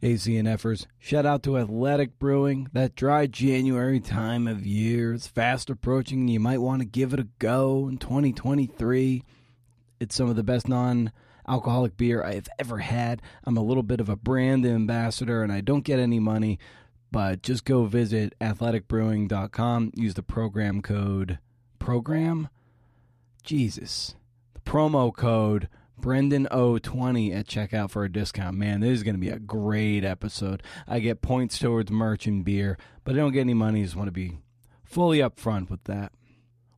ACNFers, shout out to Athletic Brewing. That dry January time of year is fast approaching, and you might want to give it a go in 2023. It's some of the best non-alcoholic beer I've ever had. I'm a little bit of a brand ambassador, and I don't get any money, but just go visit athleticbrewing.com. Use the promo code Brendan020 at checkout for a discount. Man, this is going to be a great episode. I get points towards merch and beer, but I don't get any money. I just want to be fully upfront with that.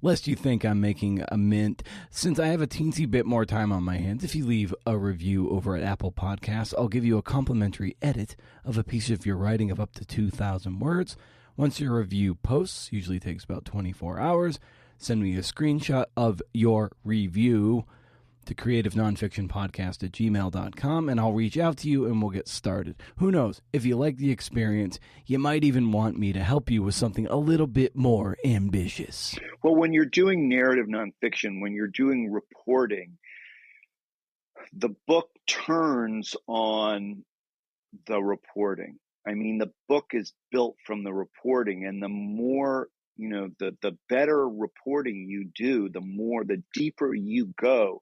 Lest you think I'm making a mint, since I have a teensy bit more time on my hands, if you leave a review over at Apple Podcasts, I'll give you a complimentary edit of a piece of your writing of up to 2,000 words. Once your review posts, usually takes about 24 hours, send me a screenshot of your review to creativenonfictionpodcast@gmail.com, and I'll reach out to you and we'll get started. Who knows? If you like the experience, you might even want me to help you with something a little bit more ambitious. Well, when you're doing narrative nonfiction, when you're doing reporting, the book turns on the reporting. I mean, the book is built from the reporting, and the more, the better reporting you do, the deeper you go.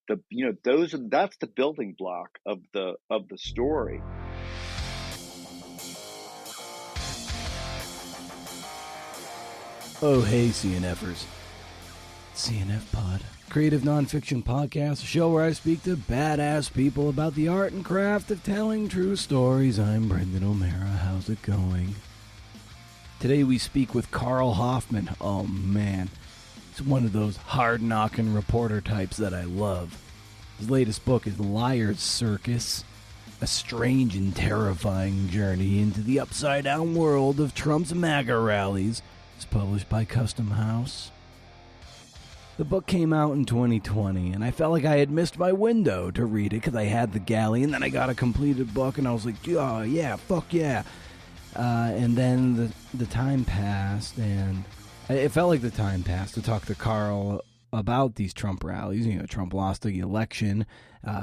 That's the building block of the story. Oh, hey, CNFers. CNF Pod, creative nonfiction podcast, a show where I speak to badass people about the art and craft of telling true stories. I'm Brendan O'Mara. How's it going? Today we speak with Carl Hoffman. Oh, man. He's one of those hard-knocking reporter types that I love. His latest book is Liar's Circus, a strange and terrifying journey into the upside-down world of Trump's MAGA rallies. It's published by Custom House. The book came out in 2020, and I felt like I had missed my window to read it because I had the galley, and then I got a completed book, and I was like, oh, yeah, fuck yeah. And then the time passed, and it felt like the time passed to talk to Carl about these Trump rallies. Trump lost the election.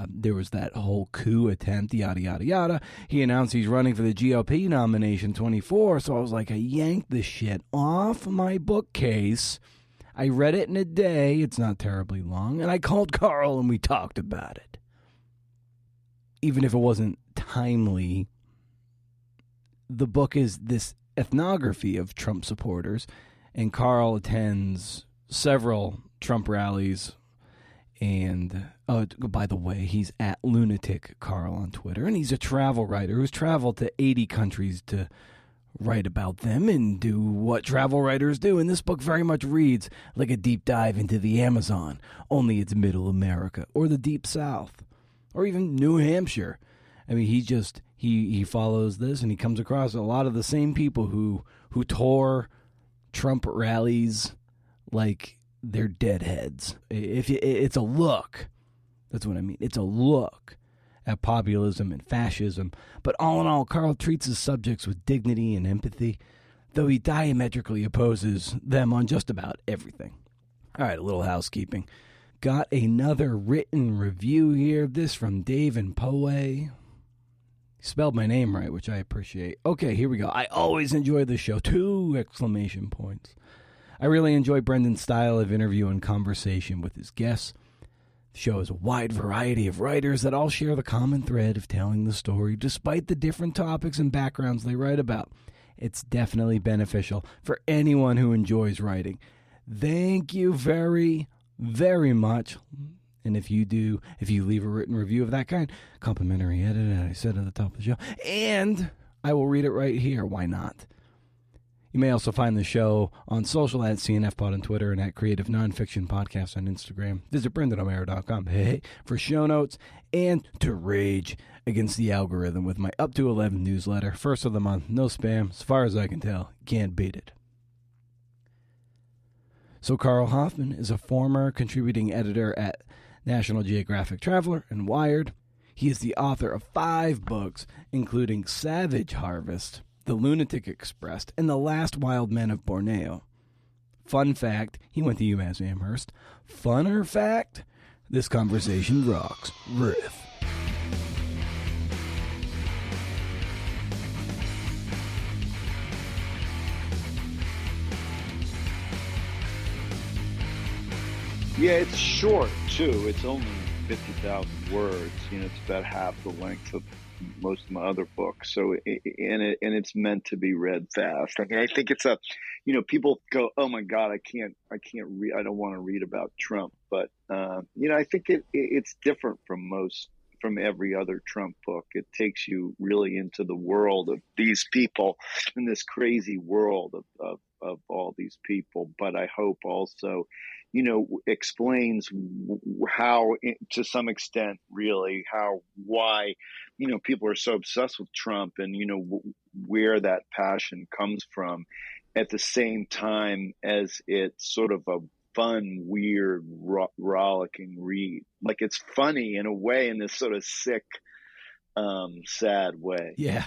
There was that whole coup attempt, yada, yada, yada. He announced he's running for the GOP nomination 24, so I was like, I yanked the shit off my bookcase. I read it in a day. It's not terribly long. And I called Carl, and we talked about it. Even if it wasn't timely, the book is this ethnography of Trump supporters, and Carl attends several Trump rallies, and by the way, he's at Lunatic Carl on Twitter, and he's a travel writer who's traveled to 80 countries to write about them and do what travel writers do, and this book very much reads like a deep dive into the Amazon, only it's Middle America, or the Deep South, or even New Hampshire. I mean, he follows this, and he comes across a lot of the same people who tour Trump rallies like they're deadheads. It's a look. That's what I mean. It's a look at populism and fascism. But all in all, Carl treats his subjects with dignity and empathy, though he diametrically opposes them on just about everything. All right, a little housekeeping. Got another written review here. This from Dave and Poe. Spelled my name right, which I appreciate. Okay, here we go. I always enjoy the show. 2 exclamation points. I really enjoy Brendan's style of interview and conversation with his guests. The show has a wide variety of writers that all share the common thread of telling the story, despite the different topics and backgrounds they write about. It's definitely beneficial for anyone who enjoys writing. Thank you very, very much. And if you leave a written review of that kind, complimentary edit, as I said at the top of the show, and I will read it right here. Why not? You may also find the show on social at CNFPod on Twitter and at Creative Nonfiction Podcast on Instagram. Visit BrendanO'Mara.com for show notes and to rage against the algorithm with my Up to 11 newsletter. First of the month, no spam. As far as I can tell, can't beat it. So Carl Hoffman is a former contributing editor at National Geographic Traveler and Wired. He is the author of 5 books, including Savage Harvest, The Lunatic Express, and The Last Wild Men of Borneo. Fun fact, he went to UMass Amherst. Funner fact, this conversation rocks. Riff. Yeah, it's short too. It's only 50,000 words. It's about half the length of most of my other books. So, and it's meant to be read fast. I mean, I think it's people go, "Oh my God, I can't read. I don't want to read about Trump." But I think it's different from every other Trump book. It takes you really into the world of these people, in this crazy world of all these people. But I hope also explains how, to some extent, really, why, people are so obsessed with Trump, and, where that passion comes from, at the same time as it's sort of a fun, weird, rollicking read. Like, it's funny in a way, in this sort of sick, sad way. Yeah.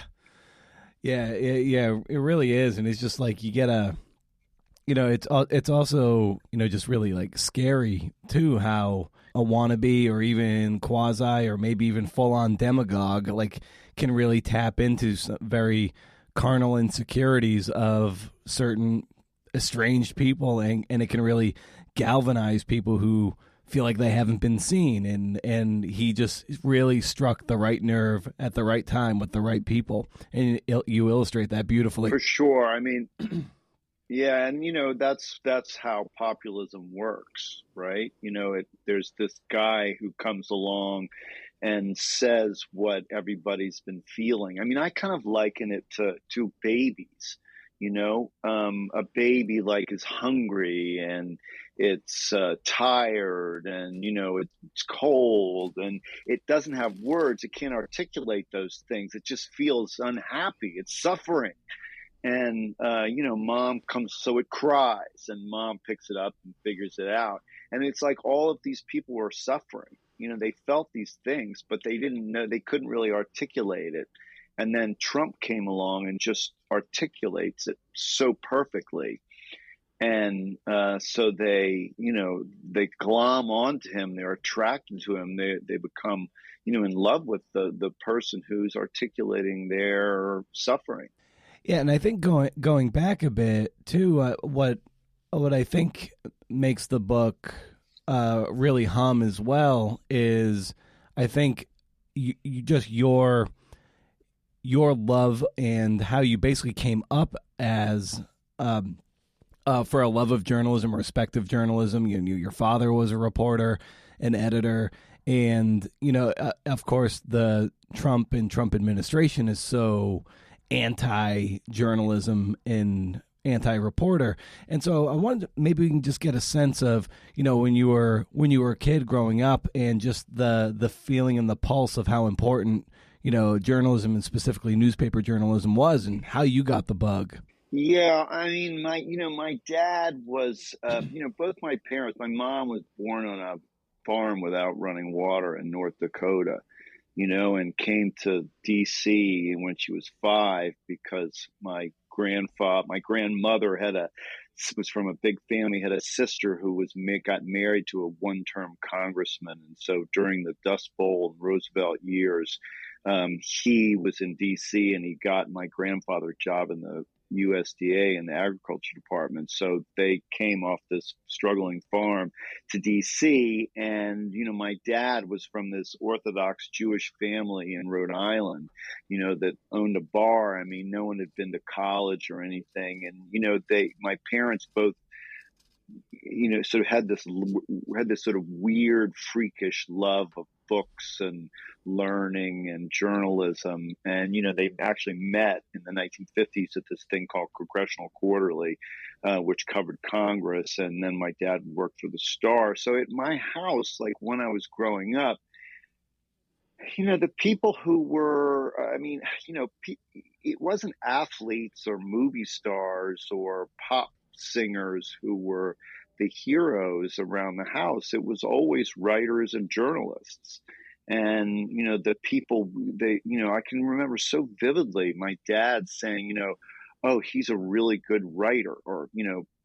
Yeah, it really is. And it's just like you get it's also, just really like scary too, how a wannabe or even quasi or maybe even full on demagogue like can really tap into some very carnal insecurities of certain estranged people, and it can really galvanize people who feel like they haven't been seen, and he just really struck the right nerve at the right time with the right people, and you illustrate that beautifully. For sure. I mean, yeah, and that's how populism works, right? There's this guy who comes along and says what everybody's been feeling. I mean, I kind of liken it to babies. A baby like is hungry, and it's tired, and it's cold, and it doesn't have words. It can't articulate those things. It just feels unhappy. It's suffering. And mom comes, so it cries, and mom picks it up and figures it out. And it's like all of these people were suffering. They felt these things, but they didn't know, they couldn't really articulate it. And then Trump came along and just articulates it so perfectly. And so they glom onto him. They're attracted to him. They become in love with the person who's articulating their suffering. Yeah, and I think going back a bit too, what I think makes the book really hum as well is, I think, you just your love and how you basically came up as for a love of journalism, respect of journalism. Your father was a reporter, an editor, and of course the Trump administration is so anti-journalism and anti-reporter. And so I wanted maybe we can just get a sense of, when you were a kid growing up, and just the feeling and the pulse of how important, journalism, and specifically newspaper journalism, was, and how you got the bug. Yeah, I mean, my dad was, both my parents. My mom was born on a farm without running water in North Dakota, and came to DC when she was 5, because my grandmother was from a big family, had a sister who got married to a one-term congressman. And so during the Dust Bowl and Roosevelt years, he was in DC, and he got my grandfather a job in the USDA in the agriculture department. So they came off this struggling farm to DC. And, my dad was from this Orthodox Jewish family in Rhode Island, that owned a bar. I mean, no one had been to college or anything. And, my parents both, sort of had this sort of weird, freakish love of books and learning and journalism. And, they actually met in the 1950s at this thing called Congressional Quarterly, which covered Congress. And then my dad worked for the Star. So at my house, like when I was growing up, the people who were, I mean, it wasn't athletes or movie stars or pop singers who were the heroes around the house. It was always writers and journalists. And, the people, I can remember so vividly my dad saying, oh, he's a really good writer, or,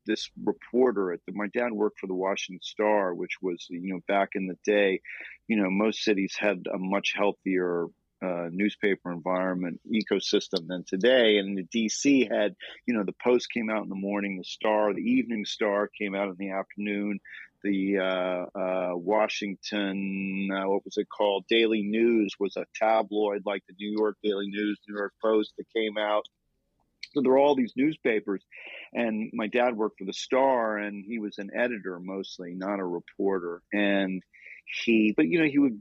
this reporter my dad worked for the Washington Star, which was, back in the day, most cities had a much healthier newspaper environment ecosystem than today. And the DC had, the Post came out in the morning, the Star, the Evening Star came out in the afternoon, the Washington, what was it called? Daily News was a tabloid like the New York Daily News, New York Post that came out. So there were all these newspapers, and my dad worked for the Star, and he was an editor mostly, not a reporter. And but he would,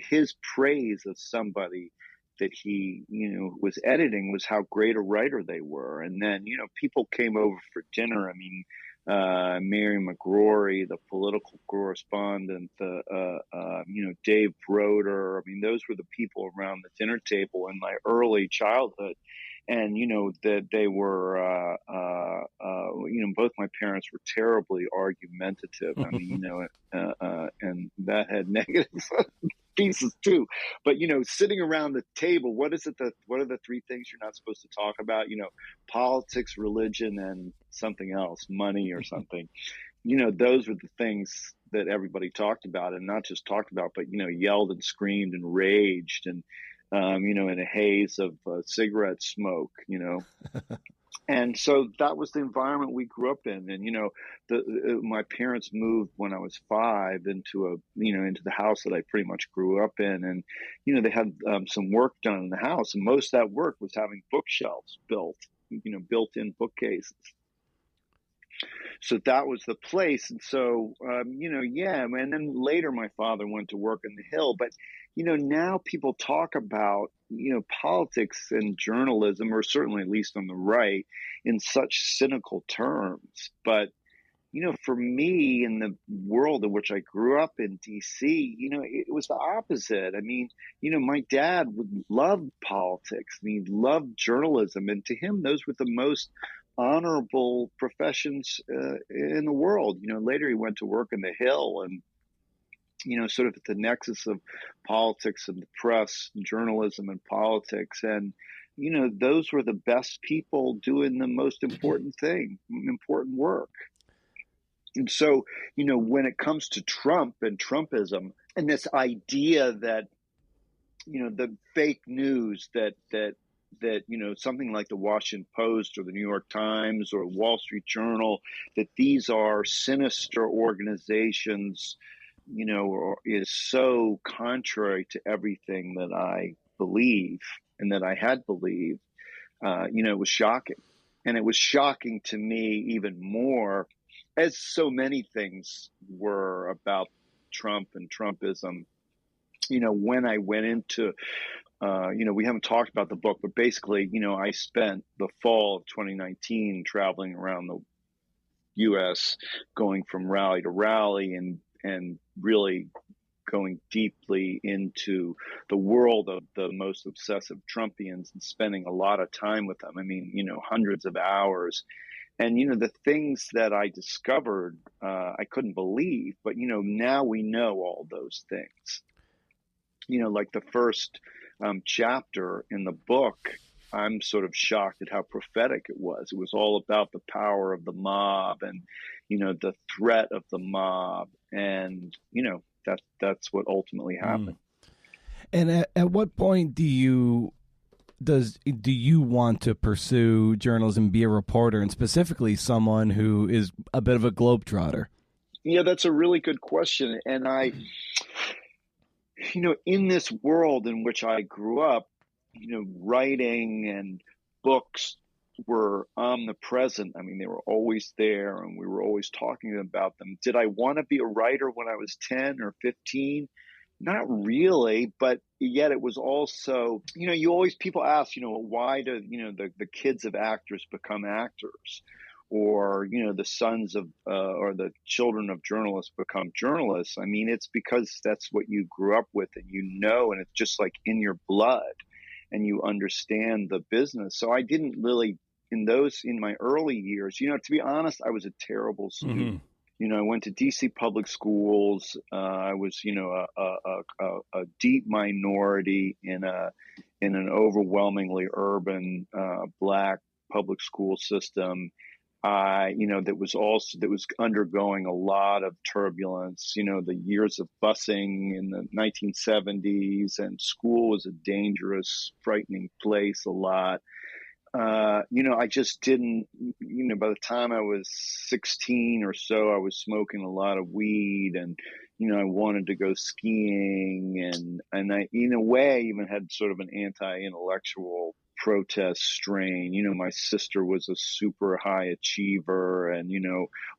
his praise of somebody that he, was editing was how great a writer they were. And then, people came over for dinner. I mean, Mary McGrory, the political correspondent, Dave Broder. I mean, those were the people around the dinner table in my early childhood. And that they were, both my parents were terribly argumentative. I mean, and that had negative pieces too. But sitting around the table, what are the three things you're not supposed to talk about? Politics, religion, and something else, money or something. Those were the things that everybody talked about, and not just talked about, but yelled and screamed and raged, and in a haze of cigarette smoke, And so that was the environment we grew up in. And, my parents moved when I was 5 into the house that I pretty much grew up in. And, they had some work done in the house. And most of that work was having bookshelves built-in bookcases. So that was the place. And so, and then later my father went to work in the Hill. But, now people talk about, politics and journalism, or certainly at least on the right, in such cynical terms. But, for me, in the world in which I grew up in DC, it was the opposite. I mean, my dad would love politics, and he loved journalism. And to him, those were the most honorable professions in the world. Later he went to work in the Hill, and sort of at the nexus of politics and the press, journalism and politics. And those were the best people doing the most important work. And so, when it comes to Trump and Trumpism, and this idea that the fake news that something like the Washington Post or the New York Times or Wall Street Journal, that these are sinister organizations, is so contrary to everything that I believe and that I had believed. It was shocking. And it was shocking to me even more, as so many things were about Trump and Trumpism. When I went into we haven't talked about the book, but basically, I spent the fall of 2019 traveling around the U.S., going from rally to rally, and really going deeply into the world of the most obsessive Trumpians and spending a lot of time with them. I mean, hundreds of hours. And, the things that I discovered, I couldn't believe. But, now we know all those things. Like the first chapter in the book, I'm sort of shocked at how prophetic it was. It was all about the power of the mob and, the threat of the mob. And, that's what ultimately happened. And at what point do you want to pursue journalism, be a reporter, and specifically someone who is a bit of a globetrotter? Yeah, that's a really good question. And I, in this world in which I grew up, writing and books were omnipresent. I mean, they were always there, and we were always talking about them. Did I want to be a writer when I was 10 or 15? Not really, but yet it was also, people ask, why do, the kids of actors become actors? Or, the sons of, or the children of journalists become journalists. I mean, it's because that's what you grew up with, and and it's just like in your blood, and you understand the business. So I didn't really, in my early years, to be honest, I was a terrible student. I went to DC public schools. I was, a deep minority in an overwhelmingly urban Black public school system. That was undergoing a lot of turbulence. The years of busing in the 1970s, and school was a dangerous, frightening place a lot. I just didn't, by the time I was 16 or so, I was smoking a lot of weed and, I wanted to go skiing and I, in a way, I even had sort of an anti-intellectual protest strain. My sister was a super high achiever and,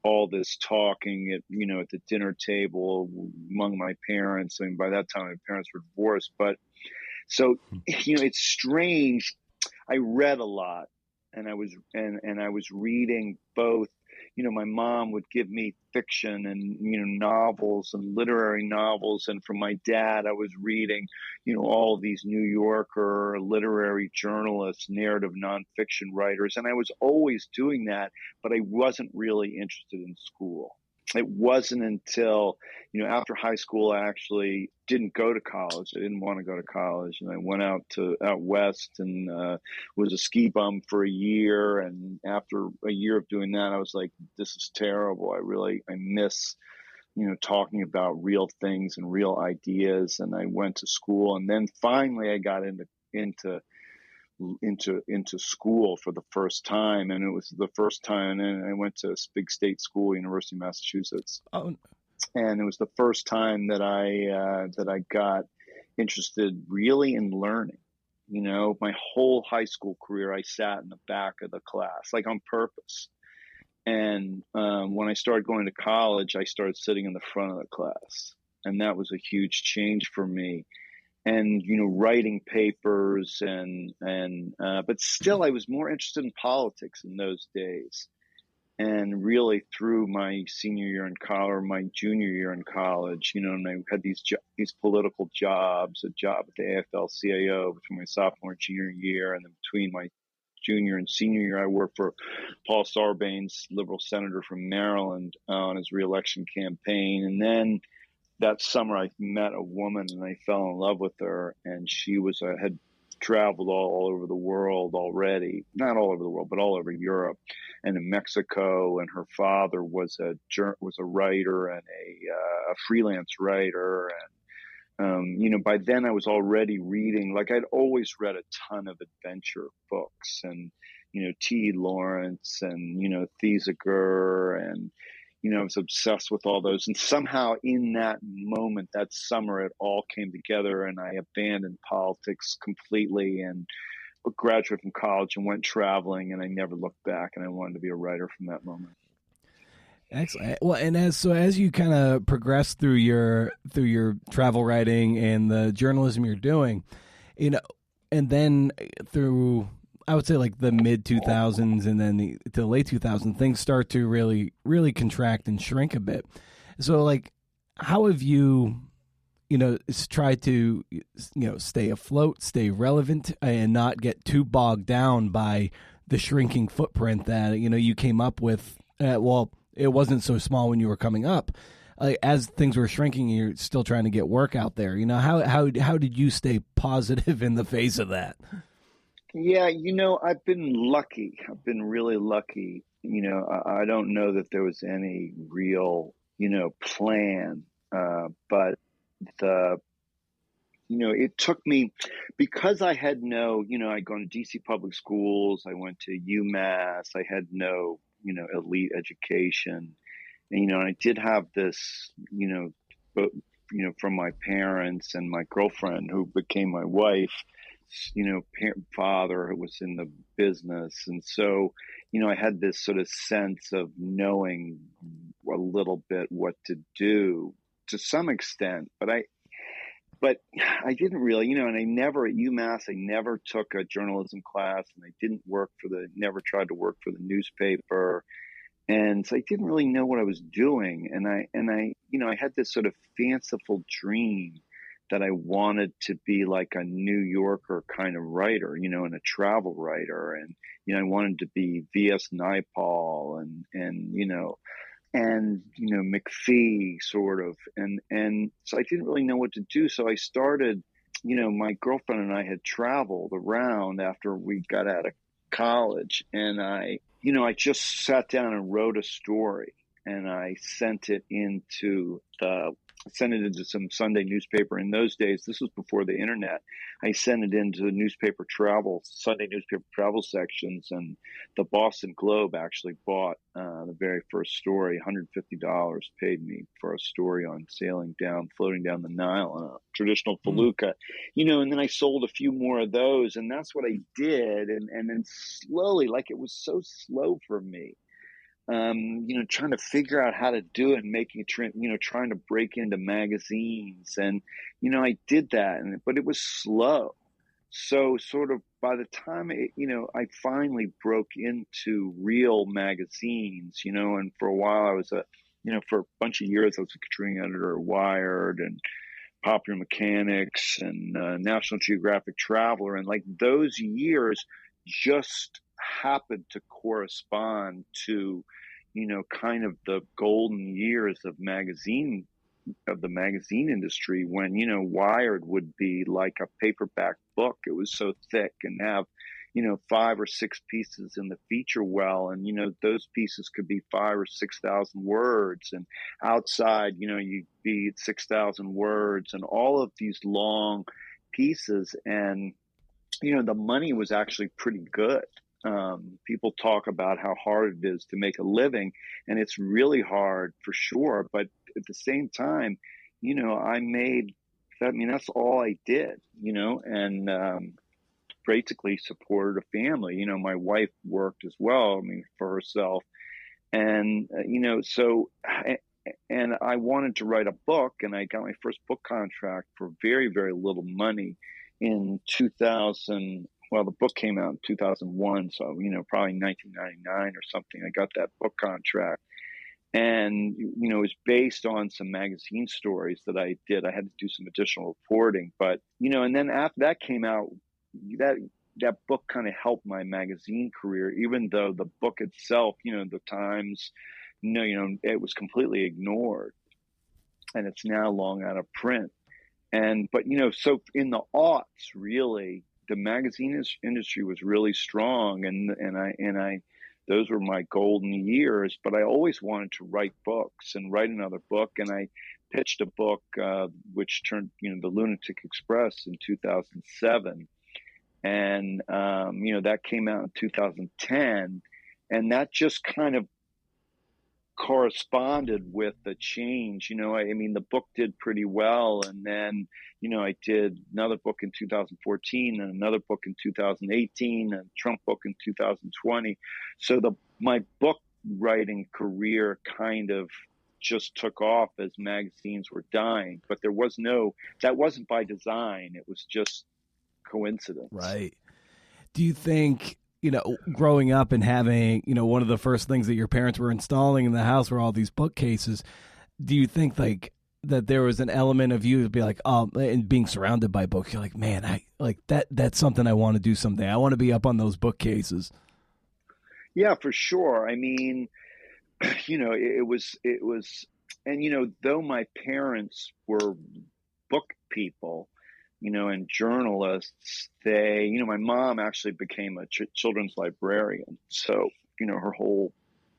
all this talking at the dinner table among my parents. I mean, by that time, my parents were divorced, but so, it's strange. I read a lot and I was reading both, my mom would give me fiction and, novels and literary novels. And from my dad, I was reading, all these New Yorker literary journalists, narrative nonfiction writers. And I was always doing that, but I wasn't really interested in school. It wasn't until, after high school, I actually didn't go to college. I didn't want to go to college. And I went out west and was a ski bum for a year. And after a year of doing that, I was like, this is terrible. I miss, talking about real things and real ideas. And I went to school. And then finally I got into school for the first time, and it was the first time. And I went to a big state school, University of Massachusetts, and it was the first time that I got interested really in learning. My whole high school career, I sat in the back of the class, like on purpose. And when I started going to college, I started sitting in the front of the class, and that was a huge change for me. And writing papers but still I was more interested in politics in those days. And really through my senior year in college, or my junior year in college, and I had these political jobs, a job at the AFL-CIO between my sophomore and junior year, and then between my junior and senior year, I worked for Paul Sarbanes, liberal senator from Maryland, on his reelection campaign. And then that summer I met a woman and I fell in love with her, and she had traveled all over the world already, not all over the world, but all over Europe and in Mexico. And her father was a writer and a freelance writer. And, by then I was already reading, like I'd always read a ton of adventure books and, T. Lawrence and, Thiesager and, I was obsessed with all those. And somehow in that moment, that summer, it all came together and I abandoned politics completely and graduated from college and went traveling, and I never looked back, and I wanted to be a writer from that moment. Excellent. Well, and as you kind of progress through your travel writing and the journalism you're doing, and then through, I would say, like the mid 2000s and then the late 2000s, things start to really, really contract and shrink a bit. So, like, how have you, tried to, stay afloat, stay relevant, and not get too bogged down by the shrinking footprint that, you came up with? Well, it wasn't so small when you were coming up. As things were shrinking, you're still trying to get work out there. How did you stay positive in the face of that? Yeah, I've been lucky. I've been really lucky. I don't know that there was any real, plan, but it took me, because I had no, I'd gone to DC public schools. I went to UMass. I had no, elite education. And, I did have this, but, from my parents and my girlfriend who became my wife, father who was in the business. And so, I had this sort of sense of knowing a little bit what to do to some extent, but I didn't really, and I never, at UMass, I never took a journalism class, and I didn't never tried to work for the newspaper. And so I didn't really know what I was doing. And I had this sort of fanciful dream that I wanted to be like a New Yorker kind of writer, and a travel writer. And, I wanted to be V.S. Naipaul and McPhee sort of. And so I didn't really know what to do. So I started, my girlfriend and I had traveled around after we got out of college, and I just sat down and wrote a story. and I sent it into some Sunday newspaper. In those days, this was before the internet. I sent it into the Sunday newspaper travel sections, and the Boston Globe actually bought the very first story. $150 paid me for a story on floating down the Nile on a traditional felucca, and then I sold a few more of those, and that's what I did. And then slowly, like, it was so slow for me, trying to figure out how to do it and trying to break into magazines. And, I did that, but it was slow. So sort of by the time, I finally broke into real magazines, and for a while I was for a bunch of years, I was a contributing editor at Wired and Popular Mechanics and National Geographic Traveler. And like those years just happened to correspond to, kind of the golden years of the magazine industry, when, Wired would be like a paperback book. It was so thick and have, 5 or 6 pieces in the feature well. And, those pieces could be 5 or 6,000 words. And outside, you'd be at 6,000 words and all of these long pieces. And, the money was actually pretty good. People talk about how hard it is to make a living, and it's really hard for sure. But at the same time, that's all I did, and basically supported a family. My wife worked as well, for herself. And, and I wanted to write a book, and I got my first book contract for very, very little money in 2000. Well, the book came out in 2001, so, probably 1999 or something. I got that book contract, and, it was based on some magazine stories that I did. I had to do some additional reporting, but, and then after that came out, that book kind of helped my magazine career, even though the book itself, the Times, it was completely ignored, and it's now long out of print. But so in the aughts, really, the magazine industry was really strong, and I those were my golden years. But I always wanted to write books and write another book, and I pitched a book which turned, The Lunatic Express, in 2007, and that came out in 2010, and that just kind of corresponded with the change. The book did pretty well, and then I did another book in 2014 and another book in 2018 and Trump book in 2020. So my book writing career kind of just took off as magazines were dying, but that wasn't by design. It was just coincidence. Right. Do you think, growing up and having, one of the first things that your parents were installing in the house were all these bookcases, do you think like that there was an element of you to be like, oh, and being surrounded by books, you're like, man, I like that's something I want to do someday. I want to be up on those bookcases. Yeah, for sure. It was, and, though my parents were book people, and journalists, my mom actually became a children's librarian. So, her whole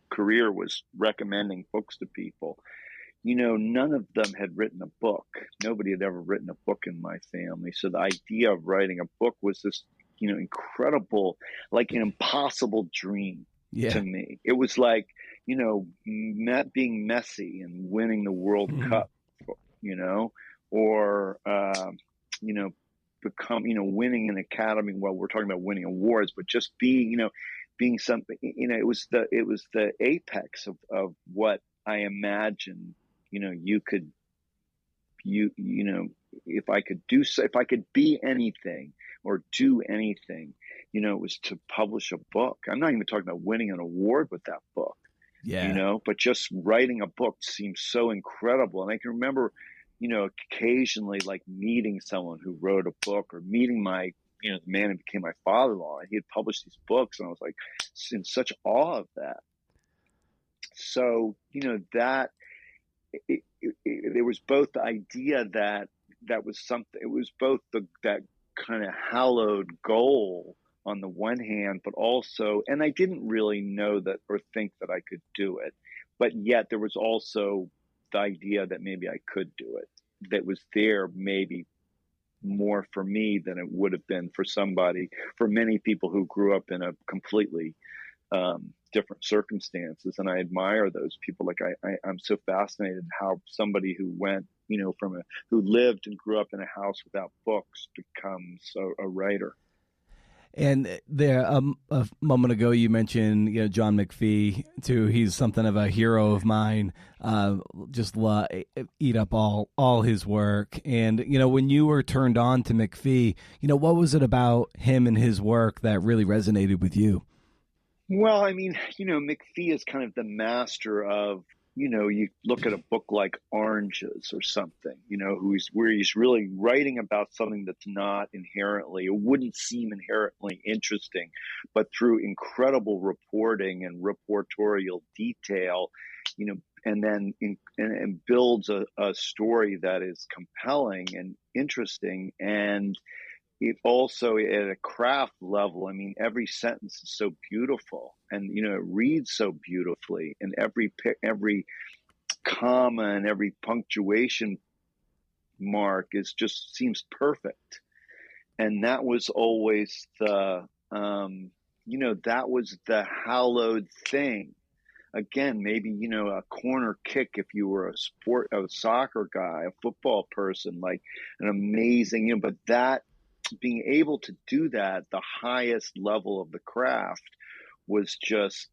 career was recommending books to people. None of them had written a book. Nobody had ever written a book in my family. So the idea of writing a book was this, incredible, like an impossible dream to me. It was like, being Messi and winning the World Cup, or, winning an Academy. Well, we're talking about winning awards, but just being something, it was the apex of what I imagined, if I could be anything or do anything, it was to publish a book. I'm not even talking about winning an award with that book, but just writing a book seems so incredible. And I can remember, occasionally like meeting someone who wrote a book, or meeting the man who became my father-in-law, and he had published these books, and I was like in such awe of that. So, that there was both the idea that was something, it was both that kind of hallowed goal on the one hand, but also, and I didn't really know that or think that I could do it, but yet there was also the idea that maybe I could do it, that was there maybe more for me than it would have been for many people who grew up in a completely different circumstances. And I admire those people. Like I'm so fascinated how somebody who went, who lived and grew up in a house without books becomes a writer. And there, a moment ago, you mentioned John McPhee too. He's something of a hero of mine. Eat up all his work. And when you were turned on to McPhee, what was it about him and his work that really resonated with you? Well, I mean, McPhee is kind of the master of, you look at a book like Oranges or something, where he's really writing about something that's not inherently, it wouldn't seem inherently interesting, but through incredible reporting and reportorial detail, and then and builds a story that is compelling and interesting. And it also, at a craft level, I mean, every sentence is so beautiful, and it reads so beautifully, and every comma and every punctuation mark seems perfect. And that was always that was the hallowed thing. Again, maybe a corner kick if you were a soccer guy, a football person, like an amazing, but that, being able to do that, the highest level of the craft, was just,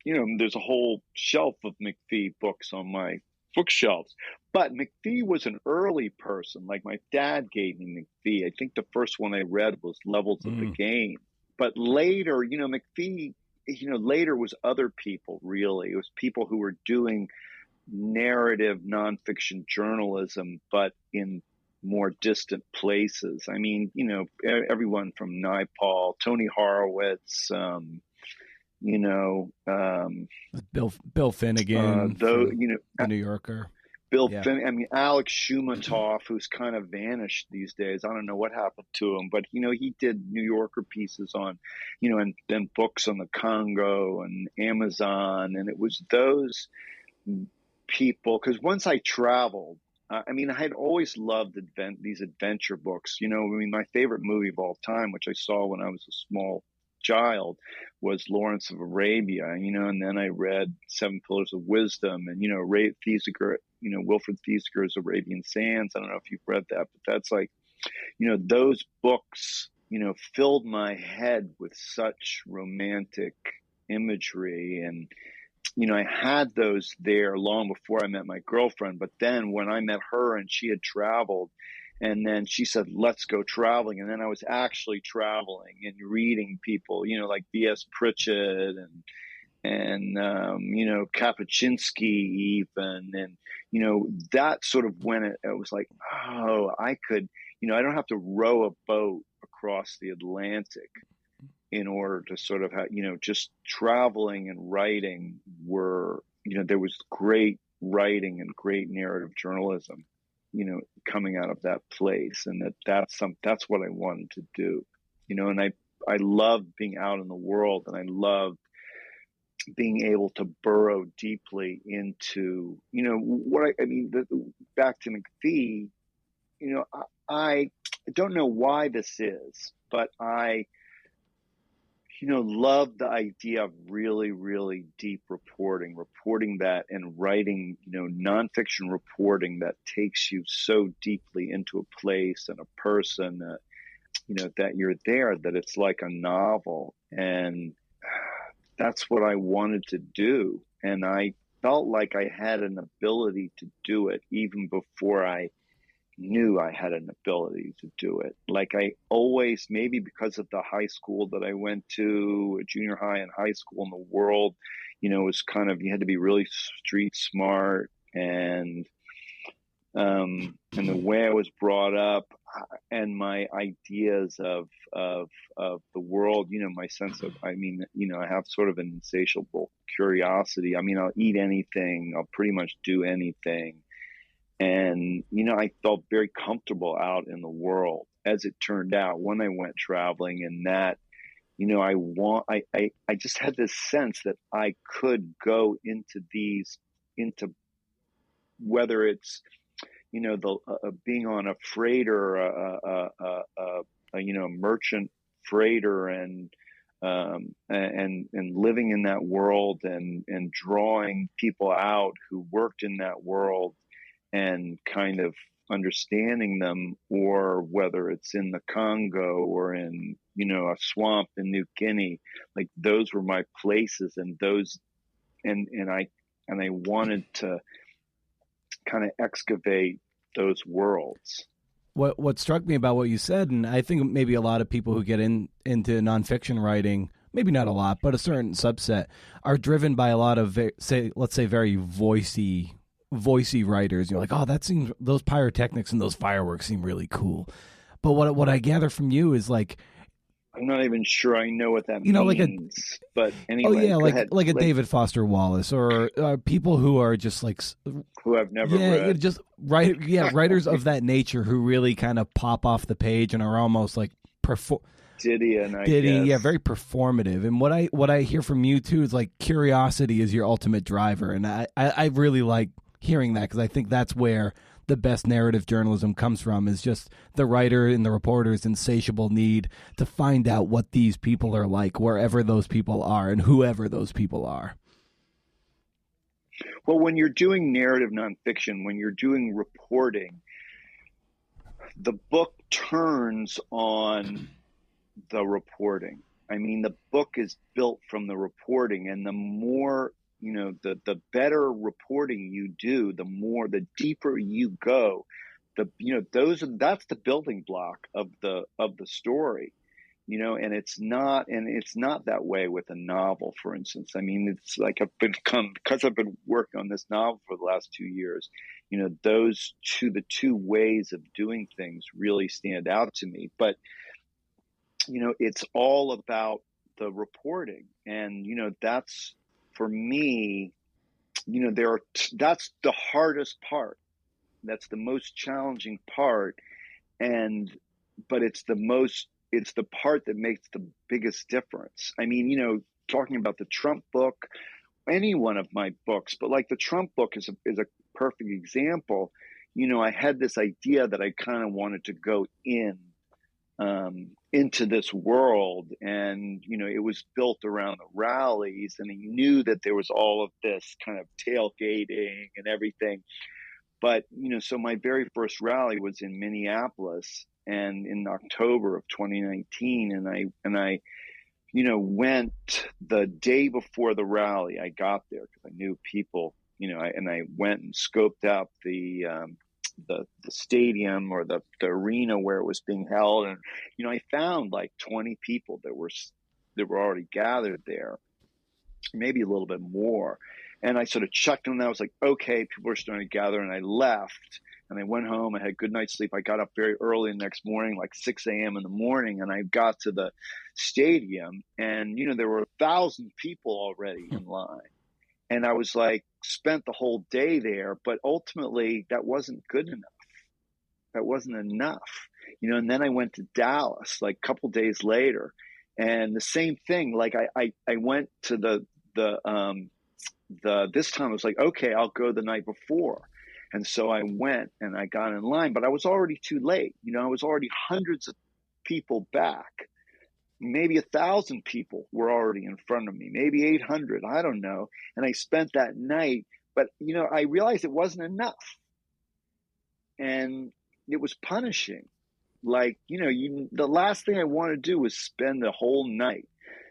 there's a whole shelf of McPhee books on my bookshelves. But McPhee was an early person. Like, my dad gave me McPhee. I think the first one I read was Levels of the Game. But later, McPhee, later was other people, really. It was people who were doing narrative nonfiction journalism, but in more distant places. I mean, everyone from Naipaul, Tony Horowitz, Bill Finnegan, the New Yorker. I mean, Alex Shumatov, who's kind of vanished these days. I don't know what happened to him, but he did New Yorker pieces on, and then books on the Congo and Amazon, and it was those people. Because once I traveled, I mean, I had always loved these adventure books. I mean, my favorite movie of all time, which I saw when I was a small child, was Lawrence of Arabia. And then I read Seven Pillars of Wisdom, and Wilfred Thieseker's Arabian Sands. I don't know if you've read that, but that's like, those books, filled my head with such romantic imagery. And I had those there long before I met my girlfriend. But then when I met her and she had traveled, and then she said, let's go traveling. And then I was actually traveling and reading people, like B.S. Pritchett and Kapuscinski even. And, that sort of when it was like, oh, I could, I don't have to row a boat across the Atlantic in order to sort of have, just traveling and writing were, there was great writing and great narrative journalism, coming out of that place. And that's what I wanted to do, and I loved being out in the world, and I loved being able to burrow deeply into, back to McPhee, I don't know why this is, but I, love the idea of really, really deep reporting that, and writing, nonfiction reporting that takes you so deeply into a place and a person that, that you're there, that it's like a novel. And that's what I wanted to do. And I felt like I had an ability to do it even before I knew I had an ability to do it. Like, I always, maybe because of the high school that I went to, junior high and high school in the world, it was kind of, you had to be really street smart, and the way I was brought up, and my ideas of the world, my sense of, I have sort of an insatiable curiosity. I mean, I'll eat anything, I'll pretty much do anything. And, I felt very comfortable out in the world, as it turned out, when I went traveling. And that, I just had this sense that I could go into whether it's, the being on a freighter, merchant freighter, and living in that world, and drawing people out who worked in that world and kind of understanding them, or whether it's in the Congo or in, a swamp in New Guinea. Like, those were my places, and I wanted to kind of excavate those worlds. What struck me about what you said, and I think maybe a lot of people who get into nonfiction writing, maybe not a lot, but a certain subset, are driven by a lot of, let's say very voicey writers. You're like, oh, those pyrotechnics and those fireworks seem really cool. But what I gather from you is like, I'm not even sure I know what that means. But anyway, oh yeah, like a David Foster Wallace, or people who are just like, who I've never read. Writers of that nature who really kind of pop off the page and are almost like Diddy, very performative. And what I hear from you too is like curiosity is your ultimate driver, and I really like hearing that, because I think that's where the best narrative journalism comes from, is just the writer and the reporter's insatiable need to find out what these people are like, wherever those people are and whoever those people are. Well, when you're doing narrative nonfiction, when you're doing reporting, the book turns on the reporting. I mean, the book is built from the reporting, and the more, the better reporting you do, the deeper you go, that's the building block of the story, and it's not that way with a novel, for instance. I mean, it's like because I've been working on this novel for the last 2 years, the two ways of doing things really stand out to me. But, it's all about the reporting, and, that's, for me, that's the hardest part. That's the most challenging part. But it's the part that makes the biggest difference. I mean, talking about the Trump book, any one of my books, but like the Trump book is a perfect example. I had this idea that I kind of wanted to go into this world, and it was built around the rallies, and I knew that there was all of this kind of tailgating and everything. But so my very first rally was in Minneapolis, and in October of 2019, and I went the day before the rally. I got there because I knew people, and I went and scoped out the stadium, or the arena where it was being held, and I found like 20 people that were already gathered there, maybe a little bit more. And I sort of checked them, and I was like, okay, people are starting to gather. And I left, and I went home. I had a good night's sleep. I got up very early the next morning, like 6 a.m. in the morning, and I got to the stadium, and there were 1,000 people already in line. And I was like, spent the whole day there, but ultimately that wasn't good enough. That wasn't enough, and then I went to Dallas like a couple days later, and the same thing. Like I went to this time I was like, okay, I'll go the night before. And so I went and I got in line, but I was already too late. I was already hundreds of people back. Maybe 1,000 people were already in front of me, maybe 800, I don't know. And I spent that night, but I realized it wasn't enough. And it was punishing. Like, the last thing I want to do was spend the whole night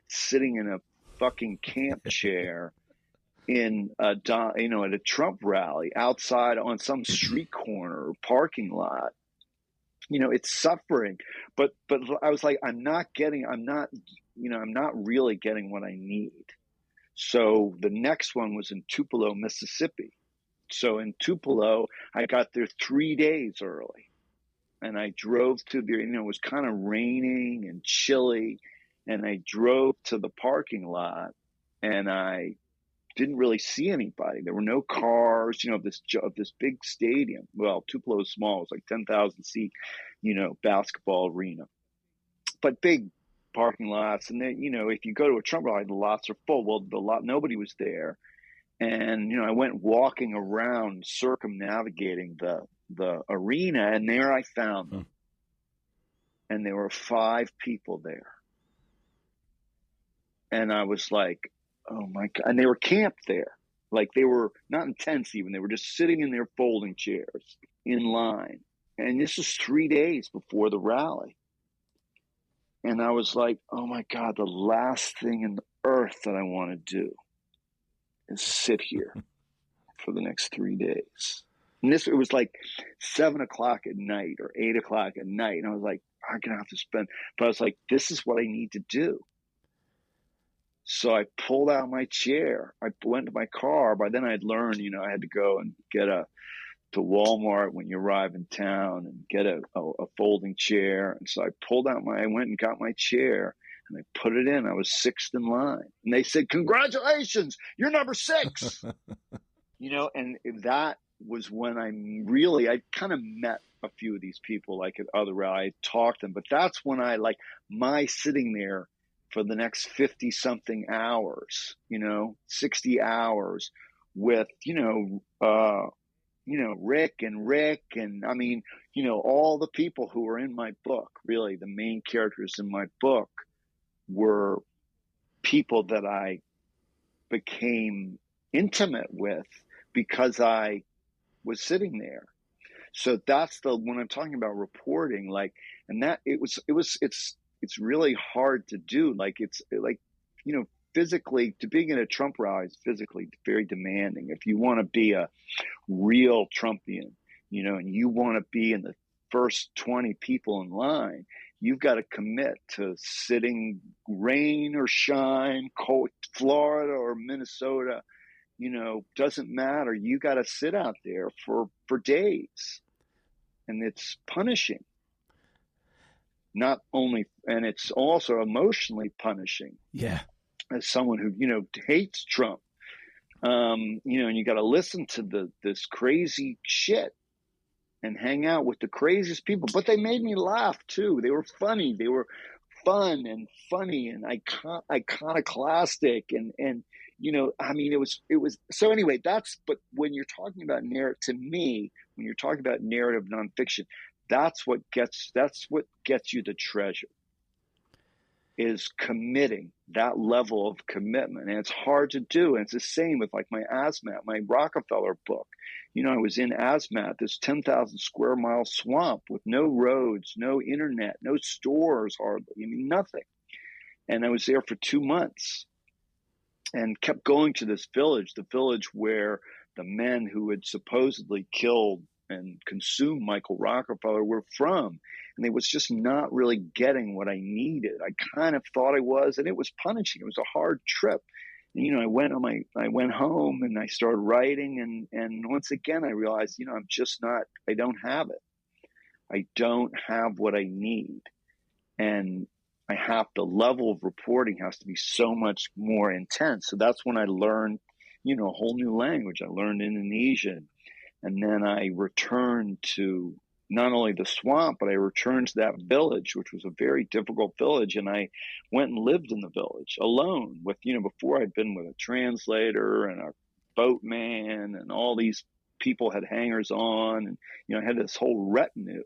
sitting in a fucking camp chair in at a Trump rally outside on some street corner or parking lot. It's suffering, but I was like, I'm not really getting what I need. So the next one was in Tupelo, Mississippi. So in Tupelo, I got there 3 days early, and I drove to it was kind of raining and chilly, and I drove to the parking lot, and I didn't really see anybody. There were no cars, of this big stadium. Well, Tupelo is small. It was like 10,000 seat, basketball arena, but big, parking lots, and then, if you go to a Trump rally, the lots are full. Well, nobody was there. And, I went walking around, circumnavigating the arena, and there I found them. And there were 5 people there. And I was like, oh my God. And they were camped there. Like, they were not in tents even. They were just sitting in their folding chairs in line. And this was 3 days before the rally. And I was like, oh my God, the last thing in the earth that I want to do is sit here for the next 3 days. And it was like 7 o'clock at night or 8 o'clock at night. And I was like, I'm going to have to spend, but I was like, this is what I need to do. So I pulled out my chair. I went to my car. By then I'd learned, I had to go and get to Walmart when you arrive in town and get a folding chair. And so I went and got my chair and I put it in. I was 6th in line. And they said, congratulations, you're number 6. And that was when I kind of met a few of these people, like at other rallies, I talked to them. But that's when I, like, my sitting there for the next 50 something hours, 60 hours with, Rick and I mean, all the people who were in my book, really the main characters in my book were people that I became intimate with because I was sitting there. So that's when I'm talking about reporting, like, and that it's really hard to do. Like, it's like, physically, to being in a Trump rally is physically very demanding. If you want to be a real Trumpian, and you want to be in the first 20 people in line, you've got to commit to sitting rain or shine, cold, Florida or Minnesota, doesn't matter. You got to sit out there for days. And it's punishing. Not only, and it's also emotionally punishing. Yeah. As someone who, hates Trump, and you got to listen to this crazy shit and hang out with the craziest people. But they made me laugh too. They were funny. They were fun and funny and iconoclastic and I mean, it was so anyway, but when you're talking about narrative, to me, when you're talking about narrative nonfiction, that's what gets you the treasure, is committing, that level of commitment. And it's hard to do. And it's the same with, like, my Asmat, my Rockefeller book. I was in Asmat, this 10,000 square mile swamp with no roads, no internet, no stores, hardly, nothing. And I was there for 2 months and kept going to this village, the village where the men who had supposedly killed and consumed Michael Rockefeller were from. And they was just not really getting what I needed. I kind of thought I was, and it was punishing. It was a hard trip. And, I went home and I started writing. And once again, I realized, I don't have it. I don't have what I need. And the level of reporting has to be so much more intense. So that's when I learned, a whole new language. I learned Indonesian. And then I returned to not only the swamp, but I returned to that village, which was a very difficult village. And I went and lived in the village alone with, before I'd been with a translator and a boatman, and all these people had hangers on, and, I had this whole retinue.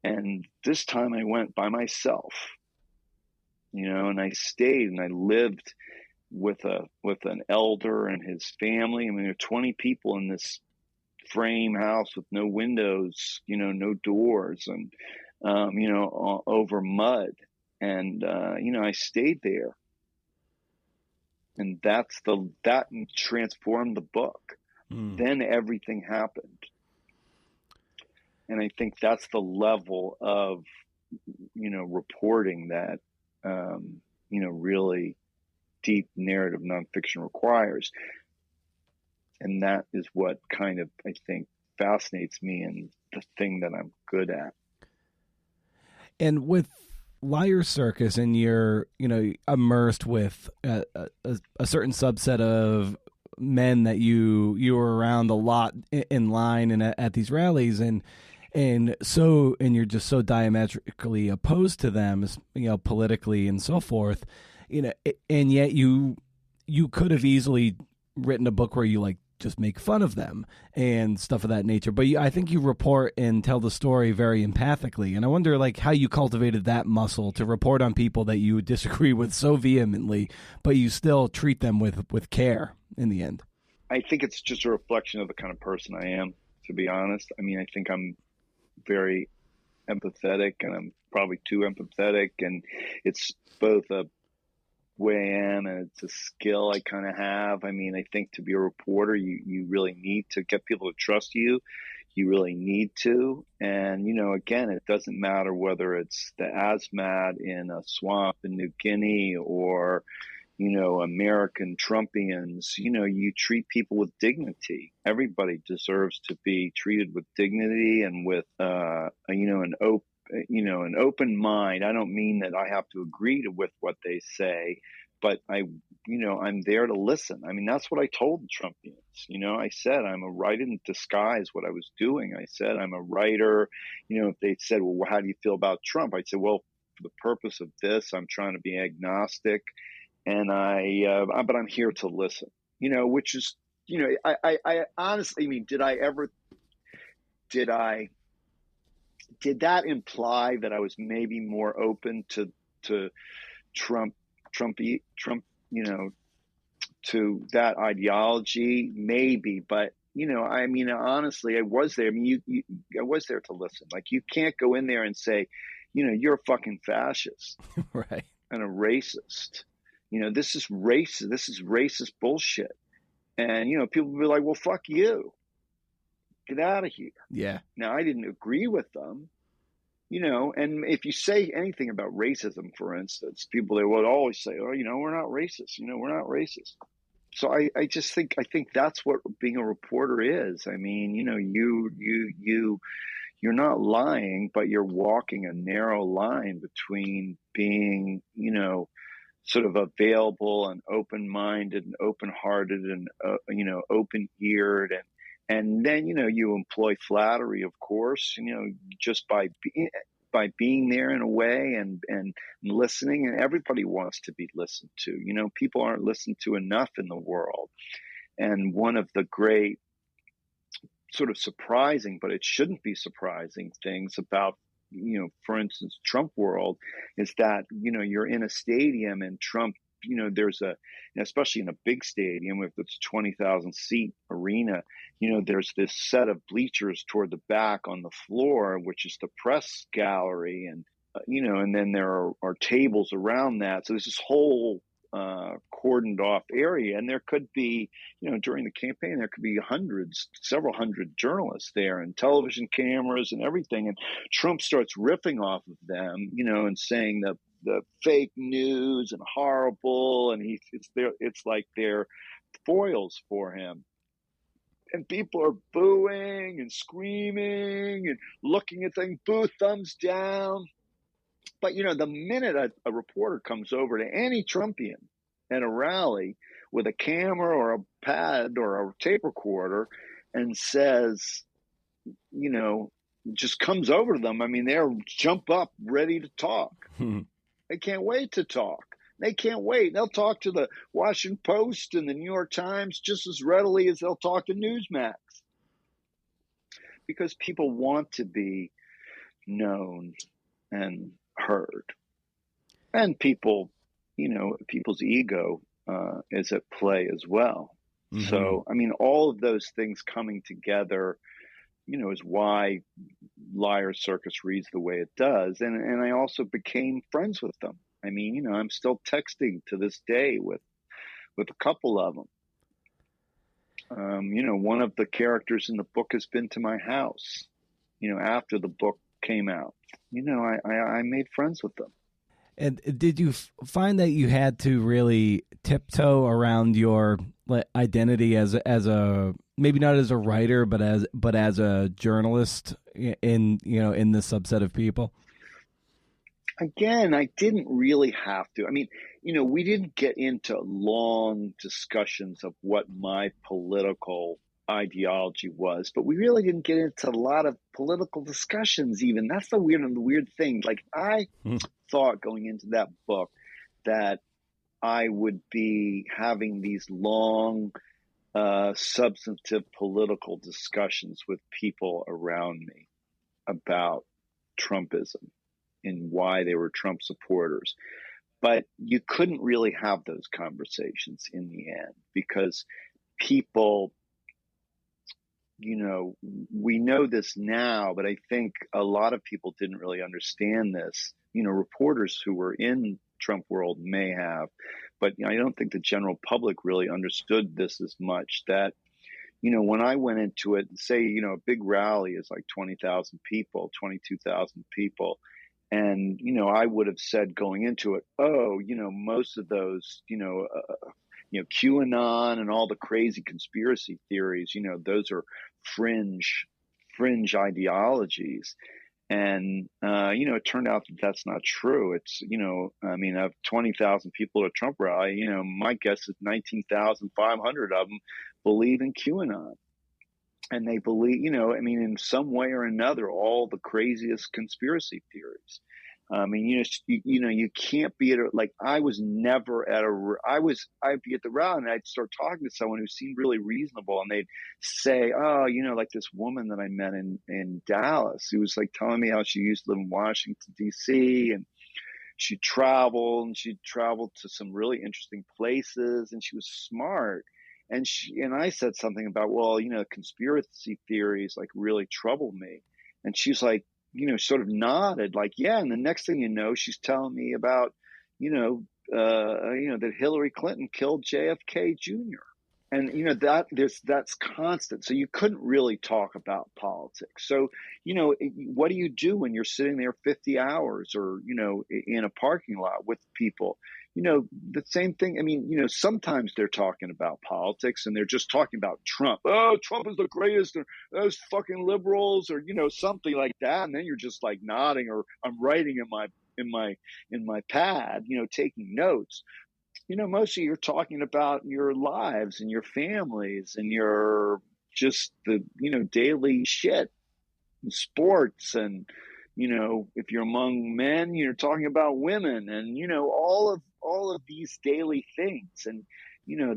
And this time I went by myself, and I stayed and I lived with an elder and his family. I mean, there are 20 people in this frame house with no windows, no doors, and over mud. And I stayed there, and that transformed the book. Then everything happened. And I think that's the level of reporting that really deep narrative nonfiction requires. And that is what kind of, I think, fascinates me and the thing that I'm good at. And with Liar Circus, and you're, immersed with a certain subset of men that you were around a lot in line and at these rallies, and and you're just so diametrically opposed to them, politically and so forth, and yet you could have easily written a book where you like just make fun of them and stuff of that nature. But I think you report and tell the story very empathically. And I wonder like how you cultivated that muscle to report on people that you disagree with so vehemently, but you still treat them with care in the end. I think it's just a reflection of the kind of person I am, to be honest. I mean, I think I'm very empathetic, and I'm probably too empathetic, and it's both a way I am and it's a skill I kind of have. I mean, I think to be a reporter, you really need to get people to trust you. You really need to. And, again, it doesn't matter whether it's the ASMAT in a swamp in New Guinea or, American Trumpians. You treat people with dignity. Everybody deserves to be treated with dignity and with, an open mind. I don't mean that I have to agree with what they say, but I'm there to listen. I mean, that's what I told the Trumpians. I said, I didn't disguise what I was doing. I said, I'm a writer. If they said, well, how do you feel about Trump? I'd say, well, for the purpose of this, I'm trying to be agnostic, and but I'm here to listen, which is, I honestly, I mean, did that imply that I was maybe more open to Trump, to that ideology? Maybe, but I mean, honestly, I was there. I mean, I was there to listen. Like, you can't go in there and say, you're a fucking fascist, right, and a racist. This is racist. This is racist bullshit. And people will be like, well, fuck you. Get out of here. Yeah. Now, I didn't agree with them, and if you say anything about racism, for instance, people, they will always say, oh, we're not racist. We're not racist. So I just think that's what being a reporter is. I mean, you're not lying, but you're walking a narrow line between being, sort of available and open-minded and open-hearted and, open-eared, and then, you employ flattery, of course, just by being there in a way, and listening. And everybody wants to be listened to. People aren't listened to enough in the world. And one of the great sort of surprising, but it shouldn't be surprising, things about, for instance, Trump world is that, you're in a stadium and Trump, there's especially in a big stadium, if it's a 20,000 seat arena, there's this set of bleachers toward the back on the floor, which is the press gallery. And, and then there are tables around that. So there's this whole cordoned off area, and there could be, during the campaign, there could be several hundred journalists there, and television cameras and everything. And Trump starts riffing off of them, and saying the fake news and horrible, and it's like they're foils for him. And people are booing and screaming and looking at things, boo, thumbs down. But, the minute a reporter comes over to any Trumpian at a rally with a camera or a pad or a tape recorder and says, just comes over to them, I mean, they'll jump up ready to talk. They can't wait to talk. They can't wait. They'll talk to the Washington Post and the New York Times just as readily as they'll talk to Newsmax. Because people want to be known and heard. And people, people's ego is at play as well. Mm-hmm. So, I mean, all of those things coming together, is why Liar Circus reads the way it does. And I also became friends with them. I mean, I'm still texting to this day with a couple of them. One of the characters in the book has been to my house, after the book came out. I made friends with them. And did you find that you had to really tiptoe around your identity as a maybe not as a writer, but as a journalist in this subset of people? Again, I didn't really have to. I mean, we didn't get into long discussions of what my political ideology was, but we really didn't get into a lot of political discussions even. That's the weird thing. Like, I Hmm. thought going into that book that I would be having these long, substantive political discussions with people around me about Trumpism and why they were Trump supporters. But you couldn't really have those conversations in the end because people, we know this now, but I think a lot of people didn't really understand this. Reporters who were in Trump world may have, but I don't think the general public really understood this as much. That, when I went into it, say, a big rally is like 20,000 people, 22,000 people. And, I would have said going into it, oh, most of those, QAnon and all the crazy conspiracy theories, those are fringe ideologies. And, it turned out that that's not true. It's, I mean, of 20,000 people at a Trump rally, my guess is 19,500 of them believe in QAnon. And they believe, in some way or another, all the craziest conspiracy theories. I mean, you can't be at like, I was never at I'd be at the rally and I'd start talking to someone who seemed really reasonable, and they'd say, oh, like this woman that I met in Dallas, who was like telling me how she used to live in Washington, D.C., and she'd traveled to some really interesting places, and she was smart. And I said something about, well, conspiracy theories like really trouble me. And she's like, sort of nodded like, yeah. And the next thing you know, she's telling me about, that Hillary Clinton killed JFK Jr. And that's constant. So you couldn't really talk about politics. So, what do you do when you're sitting there 50 hours or, in a parking lot with people? The same thing. I mean, sometimes they're talking about politics and they're just talking about Trump. Oh, Trump is the greatest, or those fucking liberals, or, something like that. And then you're just like nodding, or I'm writing in my pad, taking notes. Mostly you're talking about your lives and your families and your just the, daily shit, and sports. And, if you're among men, you're talking about women and, all of these daily things. And,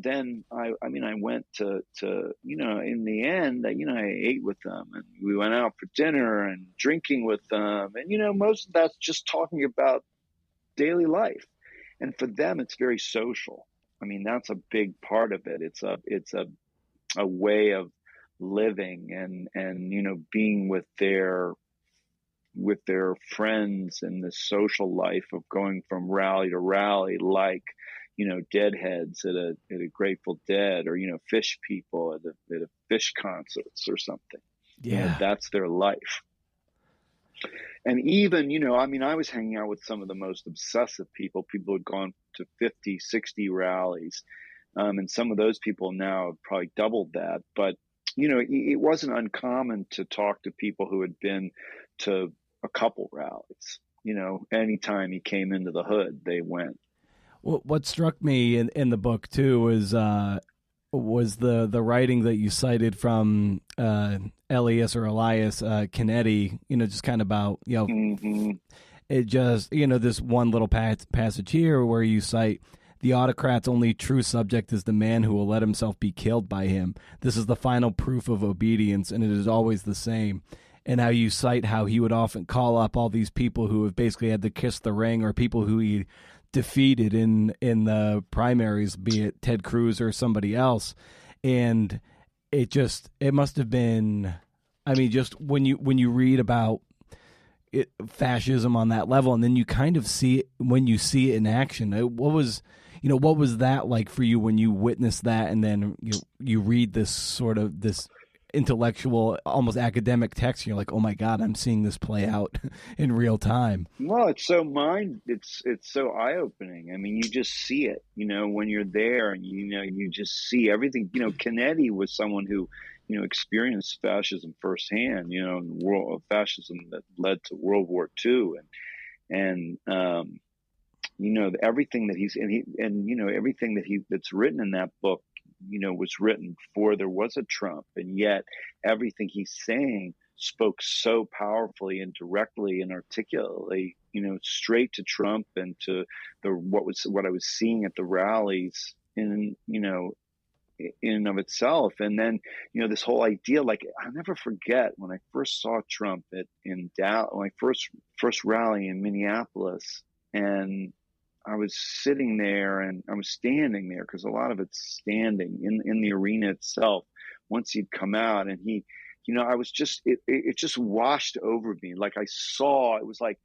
then I went to, in the end, I ate with them and we went out for dinner and drinking with them. And, most of that's just talking about daily life. And for them, it's very social. I mean, that's a big part of it. It's a way of living and being with their friends, and the social life of going from rally to rally, like, deadheads at a Grateful Dead, or, fish people at a fish concerts or something. Yeah. That's their life. And even, I was hanging out with some of the most obsessive people who had gone to 50, 60 rallies. And some of those people now have probably doubled that. But, it wasn't uncommon to talk to people who had been to a couple rallies. Anytime he came into the hood, they went. Well, what struck me in the book, too, was the writing that you cited from Elias Canetti, just kind of about, Mm-hmm. it just, this one little passage here where you cite, the autocrat's only true subject is the man who will let himself be killed by him. This is the final proof of obedience, and it is always the same. And how you cite how he would often call up all these people who have basically had to kiss the ring, or people who he defeated in the primaries, be it Ted Cruz or somebody else. And it must have been, I mean, just when you read about fascism on that level, and then you kind of see it when you see it in action. What was that like for you when you witnessed that, and then you read this sort of this intellectual, almost academic text, and you're like, oh my God, I'm seeing this play out in real time. Well, it's so eye-opening. I mean, you just see it, when you're there, and you just see everything. Kennedy was someone who, experienced fascism firsthand, world fascism that led to World War II, and everything that everything that's written in that book was written before there was a Trump. And yet everything he's saying spoke so powerfully and directly and articulately, straight to Trump and to what I was seeing at the rallies in and of itself. And then, this whole idea, like, I'll never forget when I first saw Trump in Dallas, my first rally in Minneapolis, and I was sitting there and I was standing there because a lot of it's standing in the arena itself. Once he'd come out and I was just, it just washed over me. Like I saw, it was like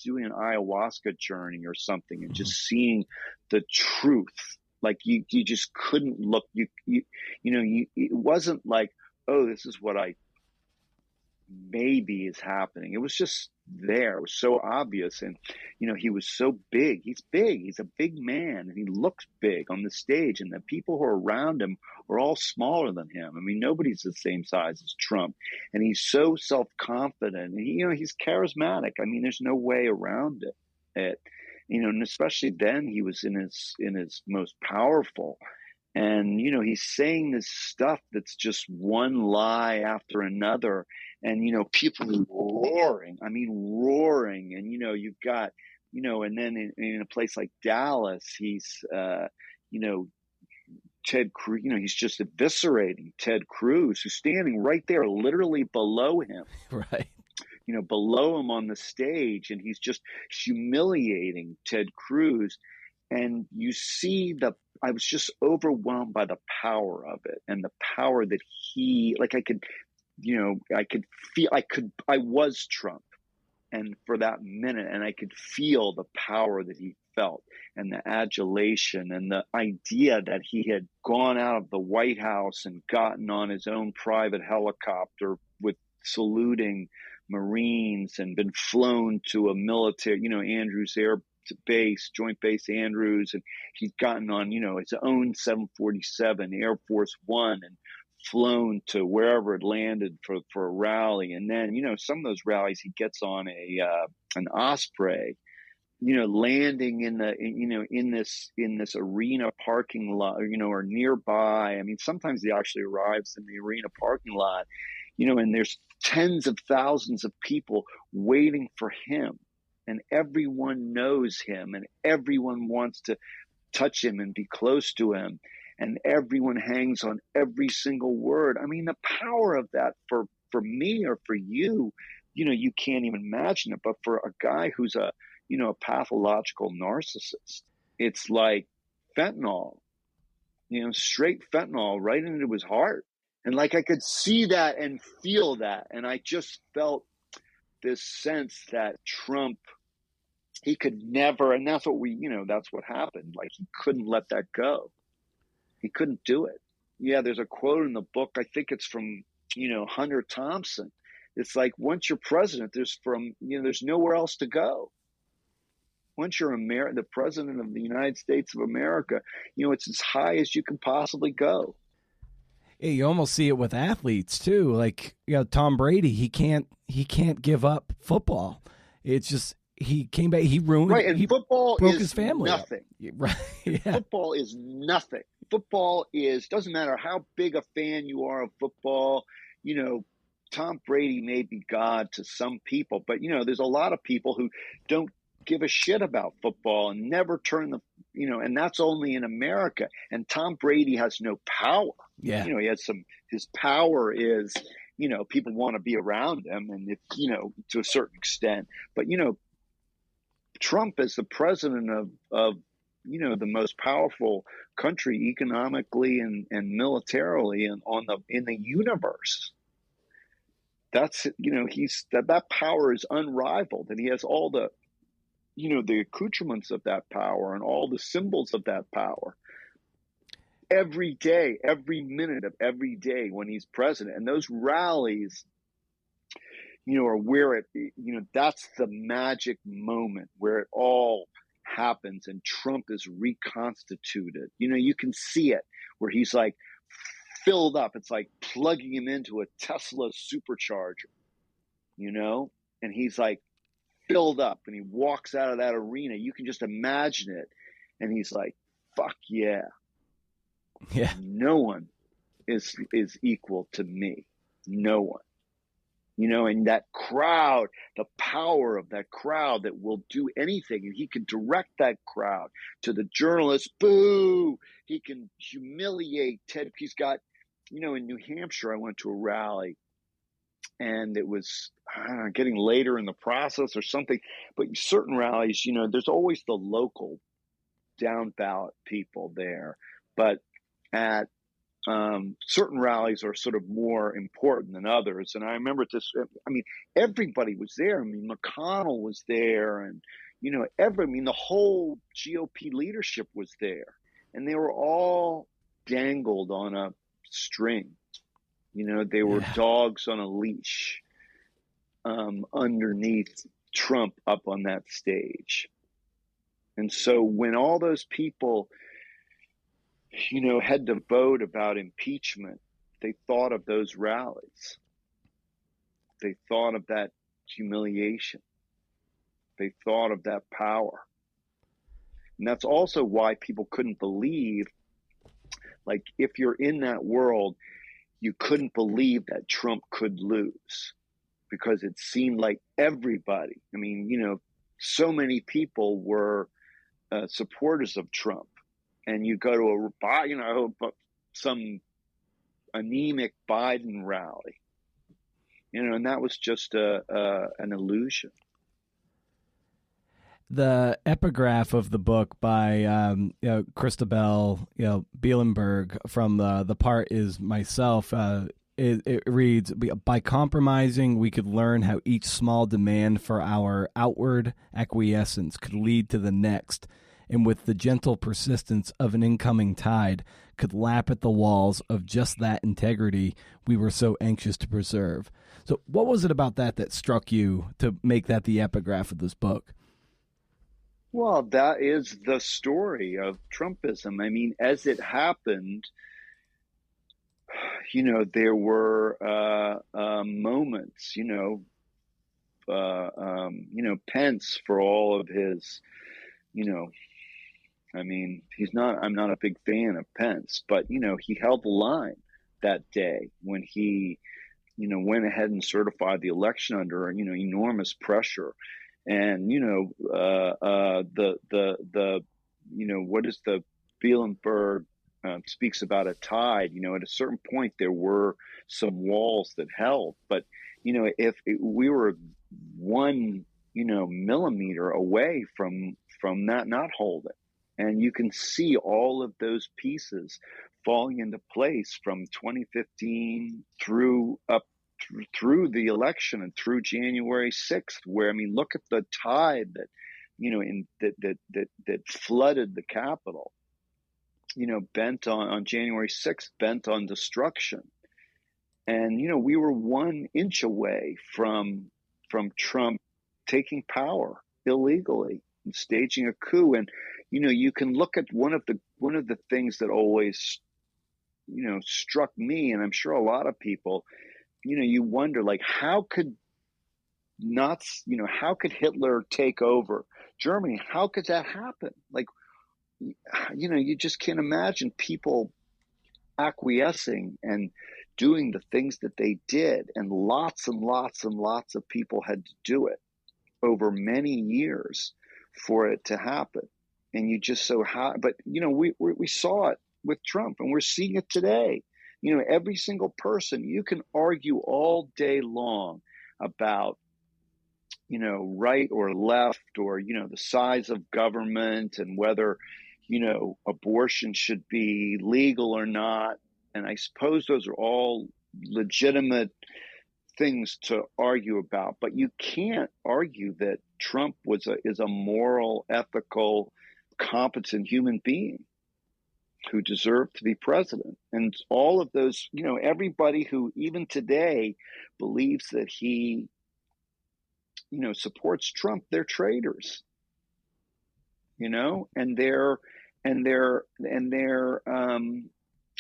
doing an ayahuasca journey or something and just seeing the truth. Like you just couldn't look, it wasn't like, oh, this is what maybe is happening. It was just there. It was so obvious. And, he was so big. He's big. He's a big man and he looks big on the stage. And the people who are around him are all smaller than him. I mean, nobody's the same size as Trump. And he's so self-confident. And he's charismatic. I mean, there's no way around it. And especially then he was in his most powerful. And, he's saying this stuff that's just one lie after another. And, people roaring. I mean, roaring. And, you've got, and then in a place like Dallas, he's, Ted Cruz, he's just eviscerating Ted Cruz, who's standing right there, literally below him. Right. Below him on the stage, and he's just humiliating Ted Cruz. And you see I was just overwhelmed by the power of it and the power that I was Trump. And for that minute, and I could feel the power that he felt and the adulation and the idea that he had gone out of the White House and gotten on his own private helicopter with saluting Marines and been flown to a military, Andrews Air Base, Joint Base Andrews, and he's gotten on, his own 747 Air Force One and flown to wherever it landed for a rally. And then, some of those rallies he gets on an Osprey, landing in this arena parking lot, or nearby. I mean, sometimes he actually arrives in the arena parking lot, and there's tens of thousands of people waiting for him, and everyone knows him, and everyone wants to touch him and be close to him, and everyone hangs on every single word. I mean, the power of that for me or for you, you can't even imagine it. But for a guy who's a pathological narcissist, it's like fentanyl, straight fentanyl right into his heart. And like I could see that and feel that. And I just felt this sense that Trump, he could never, and that's what happened. Like he couldn't let that go. He couldn't do it. Yeah, there's a quote in the book, I think it's from, Hunter Thompson. It's like, once you're president, there's nowhere else to go. Once you're the president of the United States of America, it's as high as you can possibly go. Yeah, you almost see it with athletes too. Like, Tom Brady, he can't give up football. It's just, he came back, he ruined, right, and football broke his family nothing. Right. Yeah. Football is nothing. Football doesn't matter how big a fan you are of football. Tom Brady may be God to some people, but there's a lot of people who don't give a shit about football and never turn and that's only in America. And Tom Brady has no power. Yeah. He has his power is, people want to be around him, and if, to a certain extent, but Trump is the president of the most powerful country economically and militarily and in the universe. That's, he's that power is unrivaled, and he has all the, the accoutrements of that power and all the symbols of that power every day, every minute of every day when he's president. And those rallies, are where that's the magic moment where it all happens and Trump is reconstituted. You can see it where he's like filled up. It's like plugging him into a Tesla supercharger, and he's like filled up, and he walks out of that arena. You can just imagine it. And he's like, fuck yeah. Yeah. No one is equal to me. No one. And that crowd, the power of that crowd that will do anything, and he can direct that crowd to the journalists. Boo! He can humiliate Ted. He's got, in New Hampshire, I went to a rally, and it was getting later in the process or something. But certain rallies, there's always the local down ballot people there, but at certain rallies are sort of more important than others. And I remember everybody was there. McConnell was there, and, the whole GOP leadership was there, and they were all dangled on a string. They were dogs on a leash, underneath Trump up on that stage. And so when all those people, had to vote about impeachment, they thought of those rallies. They thought of that humiliation. They thought of that power. And that's also why people couldn't believe, like, if you're in that world, you couldn't believe that Trump could lose, because it seemed like everybody, so many people were supporters of Trump. And you go to some anemic Biden rally, and that was just an illusion. The epigraph of the book by Christabel Bielenberg from the part is myself. It reads, by compromising, we could learn how each small demand for our outward acquiescence could lead to the next, and with the gentle persistence of an incoming tide, could lap at the walls of just that integrity we were so anxious to preserve. So what was it about that struck you to make that the epigraph of this book? Well, that is the story of Trumpism. As it happened, there were moments, Pence, for all of his, I'm not a big fan of Pence, but, he held the line that day when he, went ahead and certified the election under, enormous pressure. And, what is the Bielenberg speaks about a tide, at a certain point, there were some walls that held, but, if we were one, millimeter away from that not holding, and you can see all of those pieces falling into place from 2015 through the election and through January 6th, where, look at the tide that, that flooded the Capitol, bent on January 6th, bent on destruction. And, we were 1 inch away from Trump taking power illegally and staging a coup. And, you can look at one of the things that always, struck me, and I'm sure a lot of people, you wonder, like, how could Hitler take over Germany? How could that happen? Like, you just can't imagine people acquiescing and doing the things that they did. And lots and lots and lots of people had to do it over many years for it to happen. And you just but, we saw it with Trump, and we're seeing it today. Every single person, you can argue all day long about, right or left, or, the size of government, and whether, abortion should be legal or not. And I suppose those are all legitimate things to argue about, but you can't argue that Trump is a moral, ethical, competent human being who deserved to be president. And all of those, everybody who even today believes that he, supports Trump, they're traitors, and they're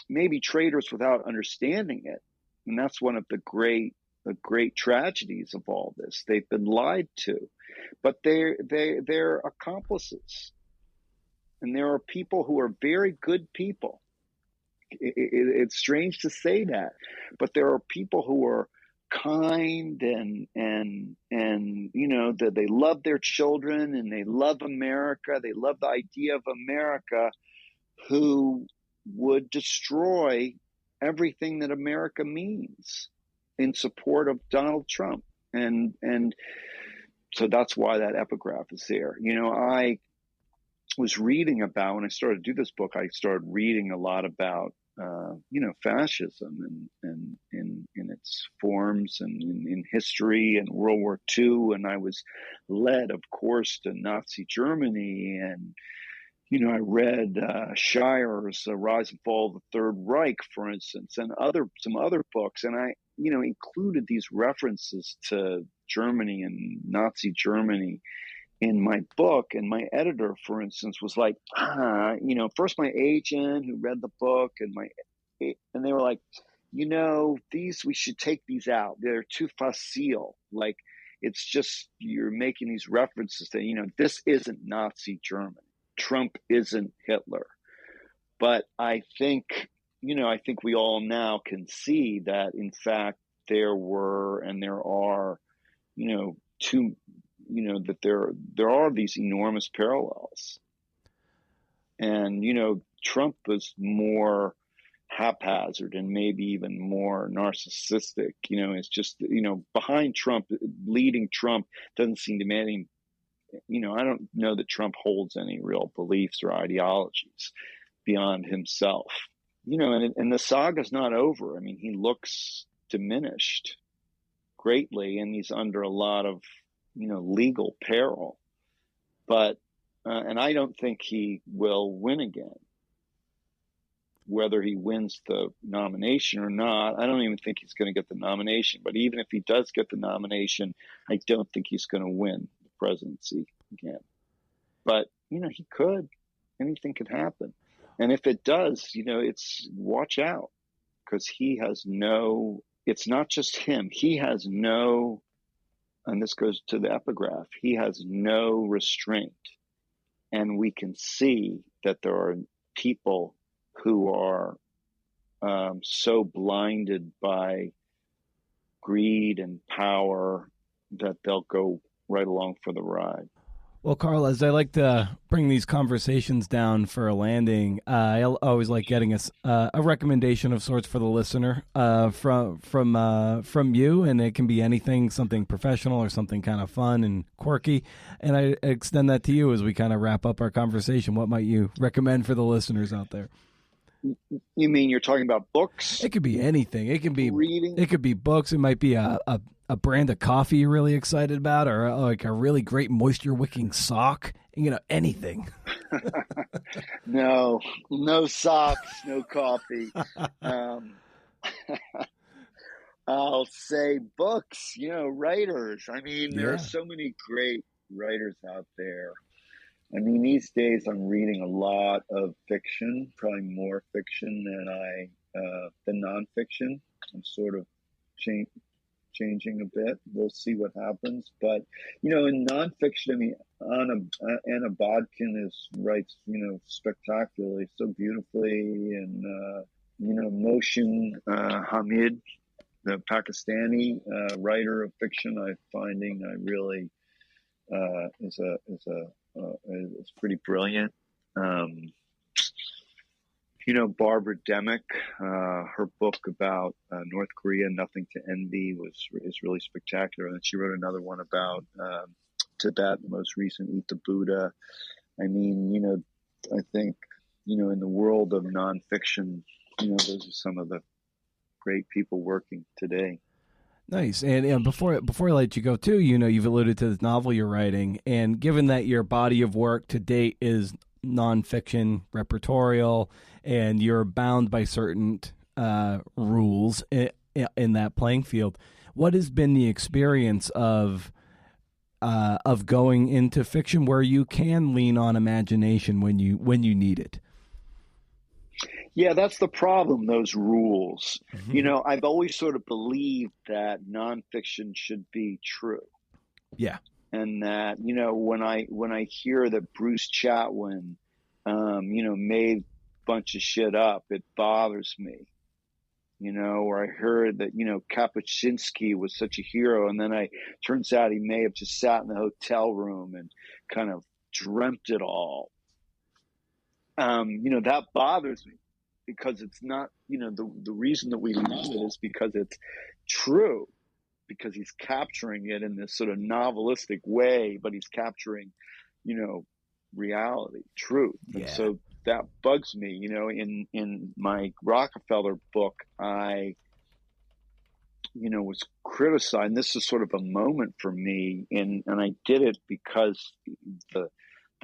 maybe traitors without understanding it. And that's one of the great tragedies of all this. They've been lied to, but they're accomplices. And there are people who are very good people it's strange to say that, but there are people who are kind and that they love their children and they love America. They love the idea of America, who would destroy everything that America means in support of Donald Trump. And so that's why that epigraph is there. I was reading about, when I started to do this book, I started reading a lot about fascism and in its forms and in history and World War II. And I was led, of course, to Nazi Germany. And, I read Shire's Rise and Fall of the Third Reich, for instance, and some other books. And I, included these references to Germany and Nazi Germany in my book. And my editor, for instance, was like, first my agent who read the book and they were like, we should take these out. They're too facile. Like, it's just, you're making these references to, this isn't Nazi Germany. Trump isn't Hitler. But I think we all now can see that, in fact, there were and there are, that there are these enormous parallels. And, Trump was more haphazard and maybe even more narcissistic. It's just, behind Trump, leading Trump doesn't seem to me I don't know that Trump holds any real beliefs or ideologies beyond himself. And the saga's not over. I mean, he looks diminished greatly, and he's under a lot of, legal peril. But, and I don't think he will win again. Whether he wins the nomination or not, I don't even think he's going to get the nomination. But even if he does get the nomination, I don't think he's going to win the presidency again. But, he could. Anything could happen. And if it does, it's watch out, because it's not just him. He has no, and this goes to the epigraph, he has no restraint. And we can see that there are people who are so blinded by greed and power that they'll go right along for the ride. Well, Carl, as I like to bring these conversations down for a landing, I always like getting a recommendation of sorts for the listener from you, and it can be anything, something professional or something kind of fun and quirky. And I extend that to you as we kind of wrap up our conversation. What might you recommend for the listeners out there? You mean you're talking about books? It could be anything. It can be reading. It could be books. It might be a brand of coffee you're really excited about, or like a really great moisture wicking sock. Anything. No socks, no coffee. I'll say books. Writers. I mean, there are so many great writers out there. I mean, these days I'm reading a lot of fiction, probably more fiction than nonfiction. I'm sort of changing a bit. We'll see what happens. But, in nonfiction, I mean, Anna Bodkin writes, spectacularly, so beautifully. And, Mohsin Hamid, the Pakistani writer of fiction, is pretty brilliant. Barbara Demick, her book about North Korea, Nothing to Envy, is really spectacular. And she wrote another one about Tibet, the most recent, Eat the Buddha. I mean, I think, in the world of nonfiction, those are some of the great people working today. Nice. And before I let you go too, you've alluded to this novel you're writing, and given that your body of work to date is nonfiction, repertorial, and you're bound by certain rules in that playing field, what has been the experience of going into fiction where you can lean on imagination when you need it? Yeah, that's the problem, those rules. Mm-hmm. I've always sort of believed that nonfiction should be true. Yeah. And that, when I hear that Bruce Chatwin, made bunch of shit up, it bothers me. Or I heard that, Kapuscinski was such a hero. And then turns out he may have just sat in the hotel room and kind of dreamt it all. That bothers me because it's not, the reason that we love it is because it's true, because he's capturing it in this sort of novelistic way, but he's capturing, reality, truth. Yeah. And so that bugs me. In my Rockefeller book, I was criticized. And this is sort of a moment for me, and I did it because the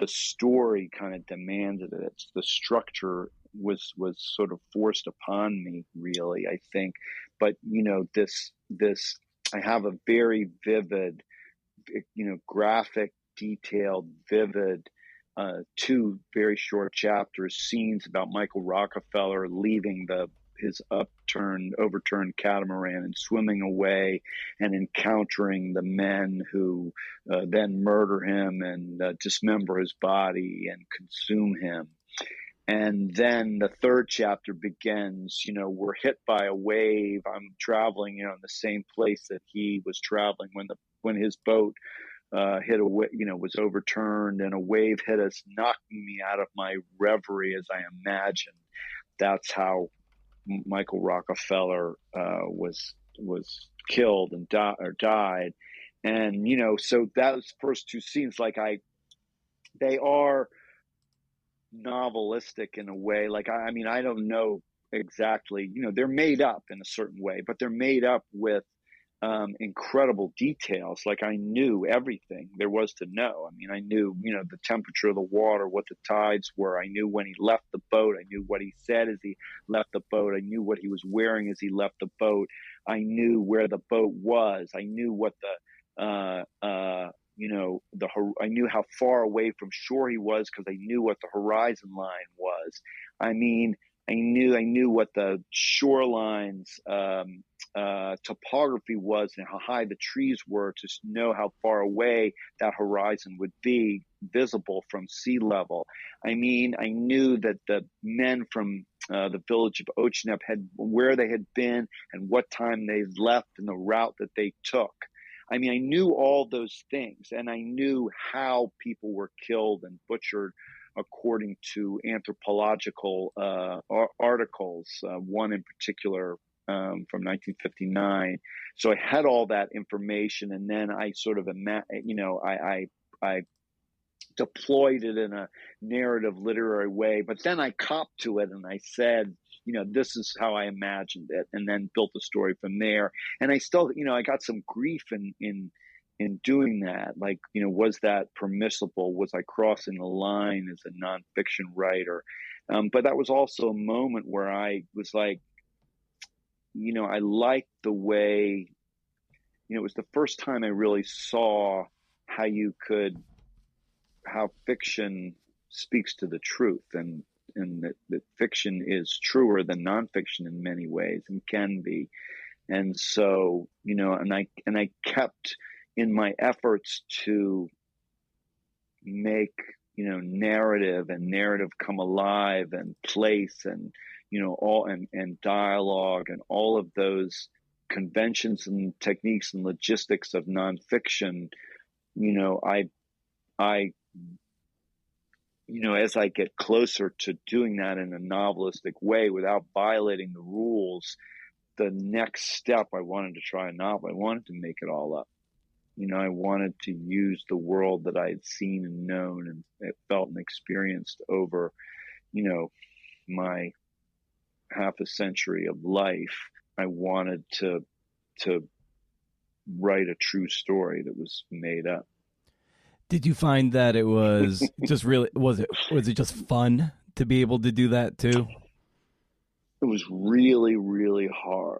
story kind of demanded it. The structure was sort of forced upon me, really, I think. But this I have a very vivid, graphic, detailed, vivid, 2 very short chapters, scenes about Michael Rockefeller leaving his overturned catamaran and swimming away and encountering the men who then murder him and dismember his body and consume him. And then the 3rd chapter begins, we're hit by a wave. I'm traveling, in the same place that he was traveling when his boat hit was overturned, and a wave hit us, knocking me out of my reverie as I imagined. That's how Michael Rockefeller was killed and died. And, so those first 2 scenes, they are novelistic in a way. I don't know exactly, they're made up in a certain way, but they're made up with incredible details. I knew everything there was to know. I knew, the temperature of the water, what the tides were. I knew when he left the boat. I knew what he said as he left the boat. I knew what he was wearing as he left the boat. I knew where the boat was. I knew what I knew how far away from shore he was because I knew what the horizon line was. I knew what the shoreline's topography was and how high the trees were to know how far away that horizon would be visible from sea level. I knew that the men from the village of Ochnep where they had been and what time they left and the route that they took. I knew all those things, and I knew how people were killed and butchered according to anthropological articles, one in particular from 1959. So I had all that information, and then I sort of, I deployed it in a narrative literary way, but then I copped to it and I said, this is how I imagined it, and then built a story from there. And I still, I got some grief in doing that. Was that permissible? Was I crossing the line as a nonfiction writer? But that was also a moment where I was like, I liked the way, it was the first time I really saw how fiction speaks to the truth, and that fiction is truer than nonfiction in many ways and can be. And so, and I kept in my efforts to make, narrative come alive, and place, and, all and dialogue, and all of those conventions and techniques and logistics of nonfiction. I as I get closer to doing that in a novelistic way without violating the rules, the next step, I wanted to try a novel. I wanted to make it all up. I wanted to use the world that I had seen and known and felt and experienced over, my half a century of life. I wanted to write a true story that was made up. Did you find that it was just really, was it just fun to be able to do that too? It was really, really hard,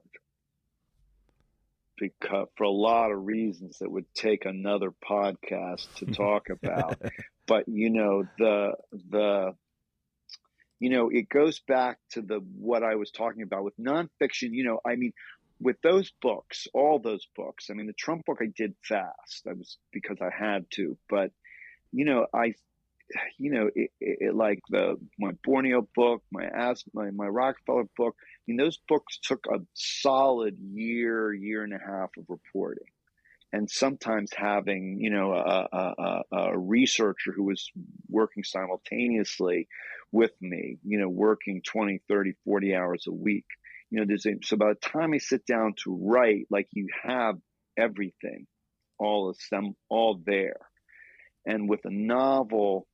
because for a lot of reasons that would take another podcast to talk about. But it goes back to what I was talking about with nonfiction. With those books, all those books. The Trump book I did fast. Because I had to. But like my Borneo book, my Rockefeller book. I mean, those books took a solid year and a half of reporting, and sometimes having, a researcher who was working simultaneously with me, working 20, 30, 40 hours a week. So by the time I sit down to write, like, you have everything all there. And with a novel,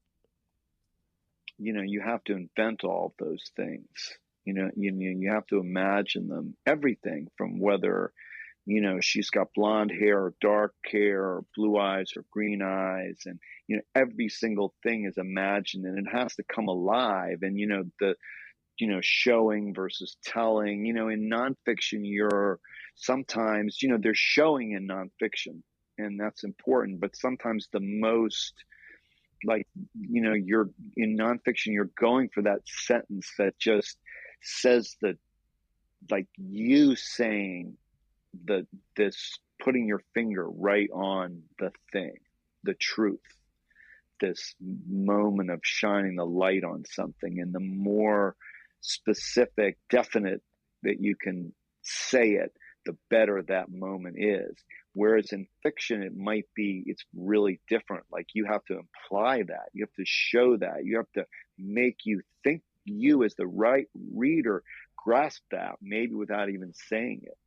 you have to invent all of those things. You have to imagine them, everything from whether, she's got blonde hair or dark hair or blue eyes or green eyes. And, every single thing is imagined, and it has to come alive. And, showing versus telling, in nonfiction, sometimes, there's showing in nonfiction, and that's important. But sometimes the most, like, you're in nonfiction, you're going for that sentence that just says that, like, you saying this, putting your finger right on the thing, the truth, this moment of shining the light on something. And the more specific, definite that you can say it, the better that moment is. Whereas in fiction, it's really different. Like, you have to imply that, you have to show that, you have to make you think, you as the right reader grasp that, maybe without even saying it.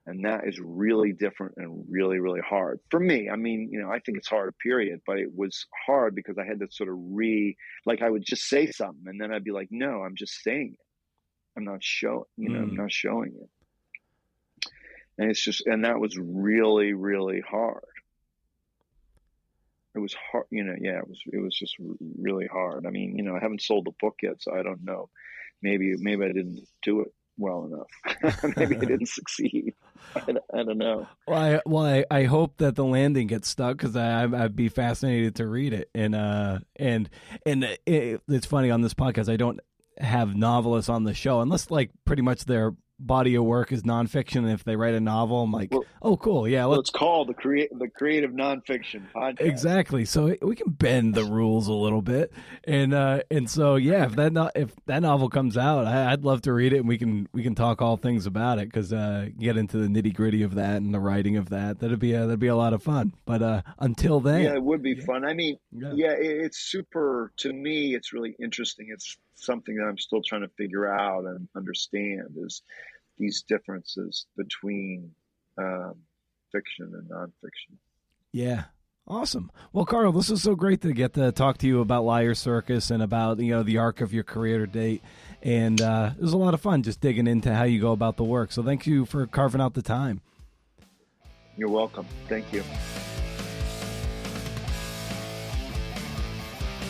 And that is really different and really, really hard for me. I mean, I think it's hard, period, but it was hard because I had to sort of like, I would just say something and then I'd be like, no, I'm just saying it. I'm not showing, I'm not showing it. And that was really, really hard. It was hard, it was just really hard. I mean, I haven't sold the book yet, so I don't know. Maybe I didn't do it well enough. Maybe I didn't succeed. I don't know. Well, I hope that the landing gets stuck, because I'd be fascinated to read it. And it's funny, on this podcast, I don't have novelists on the show unless, like, pretty much their body of work is nonfiction. And if they write a novel, I'm like, oh, cool, yeah. It's called the Creative Nonfiction Podcast. Exactly. So we can bend the rules a little bit, and so yeah, if that novel comes out, I'd love to read it, and we can talk all things about it, because get into the nitty gritty of that and the writing of that. That'd be a lot of fun. But until then, yeah, it would be fun. I mean, it's super. To me, it's really interesting. It's something that I'm still trying to figure out and understand, is these differences between fiction and nonfiction. Yeah. Awesome. Well, Carl, this is so great to get to talk to you about Liar Circus and about, the arc of your career to date. And it was a lot of fun just digging into how you go about the work. So thank you for carving out the time. You're welcome. Thank you.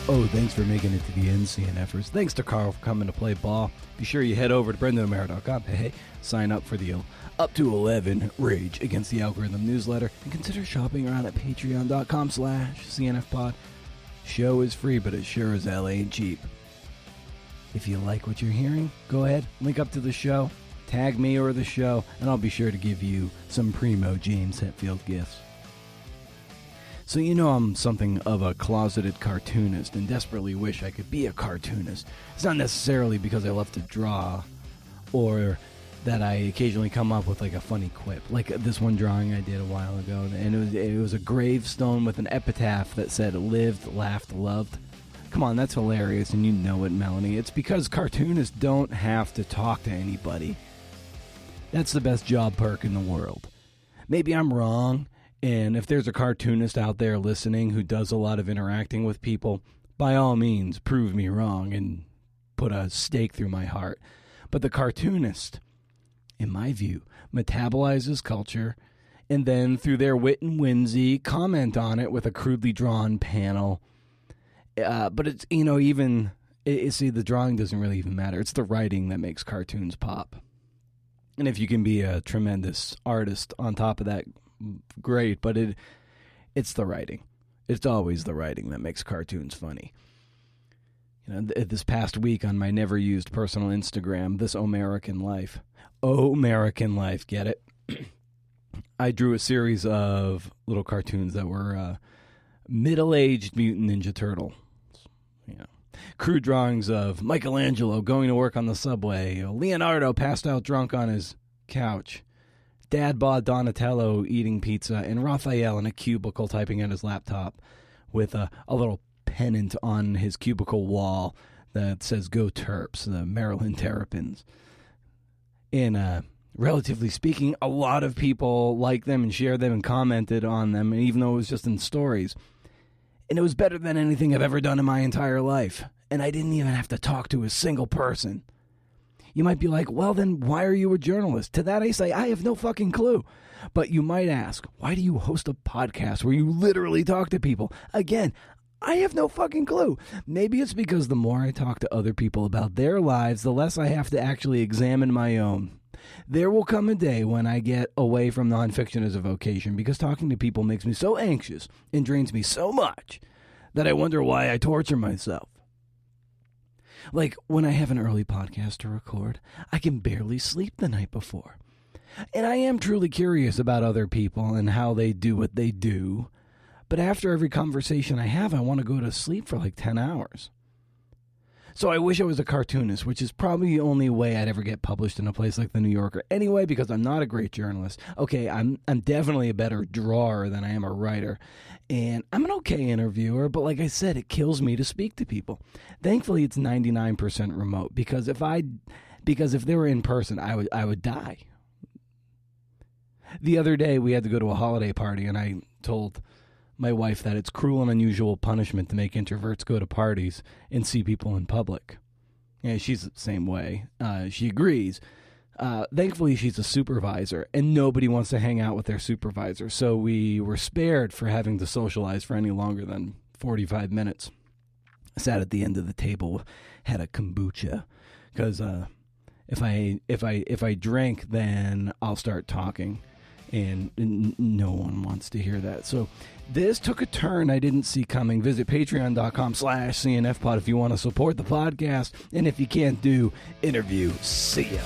Oh, thanks for making it to the end, CNFers. Thanks to Carl for coming to play ball. Be sure you head over to BrendanO'Mara.com. Hey, sign up for the Up to 11 Rage Against the Algorithm newsletter, and consider shopping around at patreon.com/CNFpod. Show is free, but it sure as hell ain't cheap. If you like what you're hearing, go ahead, link up to the show, tag me or the show, and I'll be sure to give you some primo James Hetfield gifts. So I'm something of a closeted cartoonist and desperately wish I could be a cartoonist. It's not necessarily because I love to draw, or that I occasionally come up with like a funny quip, like this one drawing I did a while ago, and it was a gravestone with an epitaph that said "lived, laughed, loved." Come on, that's hilarious, and you know it, Melanie. It's because cartoonists don't have to talk to anybody. That's the best job perk in the world. Maybe I'm wrong. And if there's a cartoonist out there listening who does a lot of interacting with people, by all means, prove me wrong and put a stake through my heart. But the cartoonist, in my view, metabolizes culture, and then through their wit and whimsy, comment on it with a crudely drawn panel. But it's, see, the drawing doesn't really even matter. It's the writing that makes cartoons pop. And if you can be a tremendous artist on top of that, great, but it's the writing. It's always the writing that makes cartoons funny. This past week on my never used personal Instagram, This American Life, get it? I drew a series of little cartoons that were middle-aged mutant Ninja Turtle. Crude drawings of Michelangelo going to work on the subway, Leonardo passed out drunk on his couch, Dad bod Donatello eating pizza, and Raphael in a cubicle typing at his laptop with a little pennant on his cubicle wall that says "Go Terps," the Maryland Terrapins. And relatively speaking, a lot of people liked them and shared them and commented on them, even though it was just in stories. And it was better than anything I've ever done in my entire life. And I didn't even have to talk to a single person. You might be like, well, then why are you a journalist? To that I say, I have no fucking clue. But you might ask, why do you host a podcast where you literally talk to people? Again, I have no fucking clue. Maybe it's because the more I talk to other people about their lives, the less I have to actually examine my own. There will come a day when I get away from nonfiction as a vocation, because talking to people makes me so anxious and drains me so much that I wonder why I torture myself. Like when I have an early podcast to record, I can barely sleep the night before. And I am truly curious about other people and how they do what they do. But after every conversation I have, I want to go to sleep for like 10 hours. So I wish I was a cartoonist, which is probably the only way I'd ever get published in a place like the New Yorker. Anyway, because I'm not a great journalist. Okay, I'm definitely a better drawer than I am a writer. And I'm an okay interviewer, but like I said, it kills me to speak to people. Thankfully, it's 99% remote, because if they were in person, I would die. The other day, we had to go to a holiday party, and I told my wife that it's cruel and unusual punishment to make introverts go to parties and see people in public. Yeah, she's the same way. She agrees. Thankfully, she's a supervisor, and nobody wants to hang out with their supervisor, so we were spared for having to socialize for any longer than 45 minutes. I sat at the end of the table, had a kombucha, because if I drink, then I'll start talking. And no one wants to hear that. So this took a turn I didn't see coming. Visit patreon.com/CNFpod if you want to support the podcast. And if you can't do interview, see ya.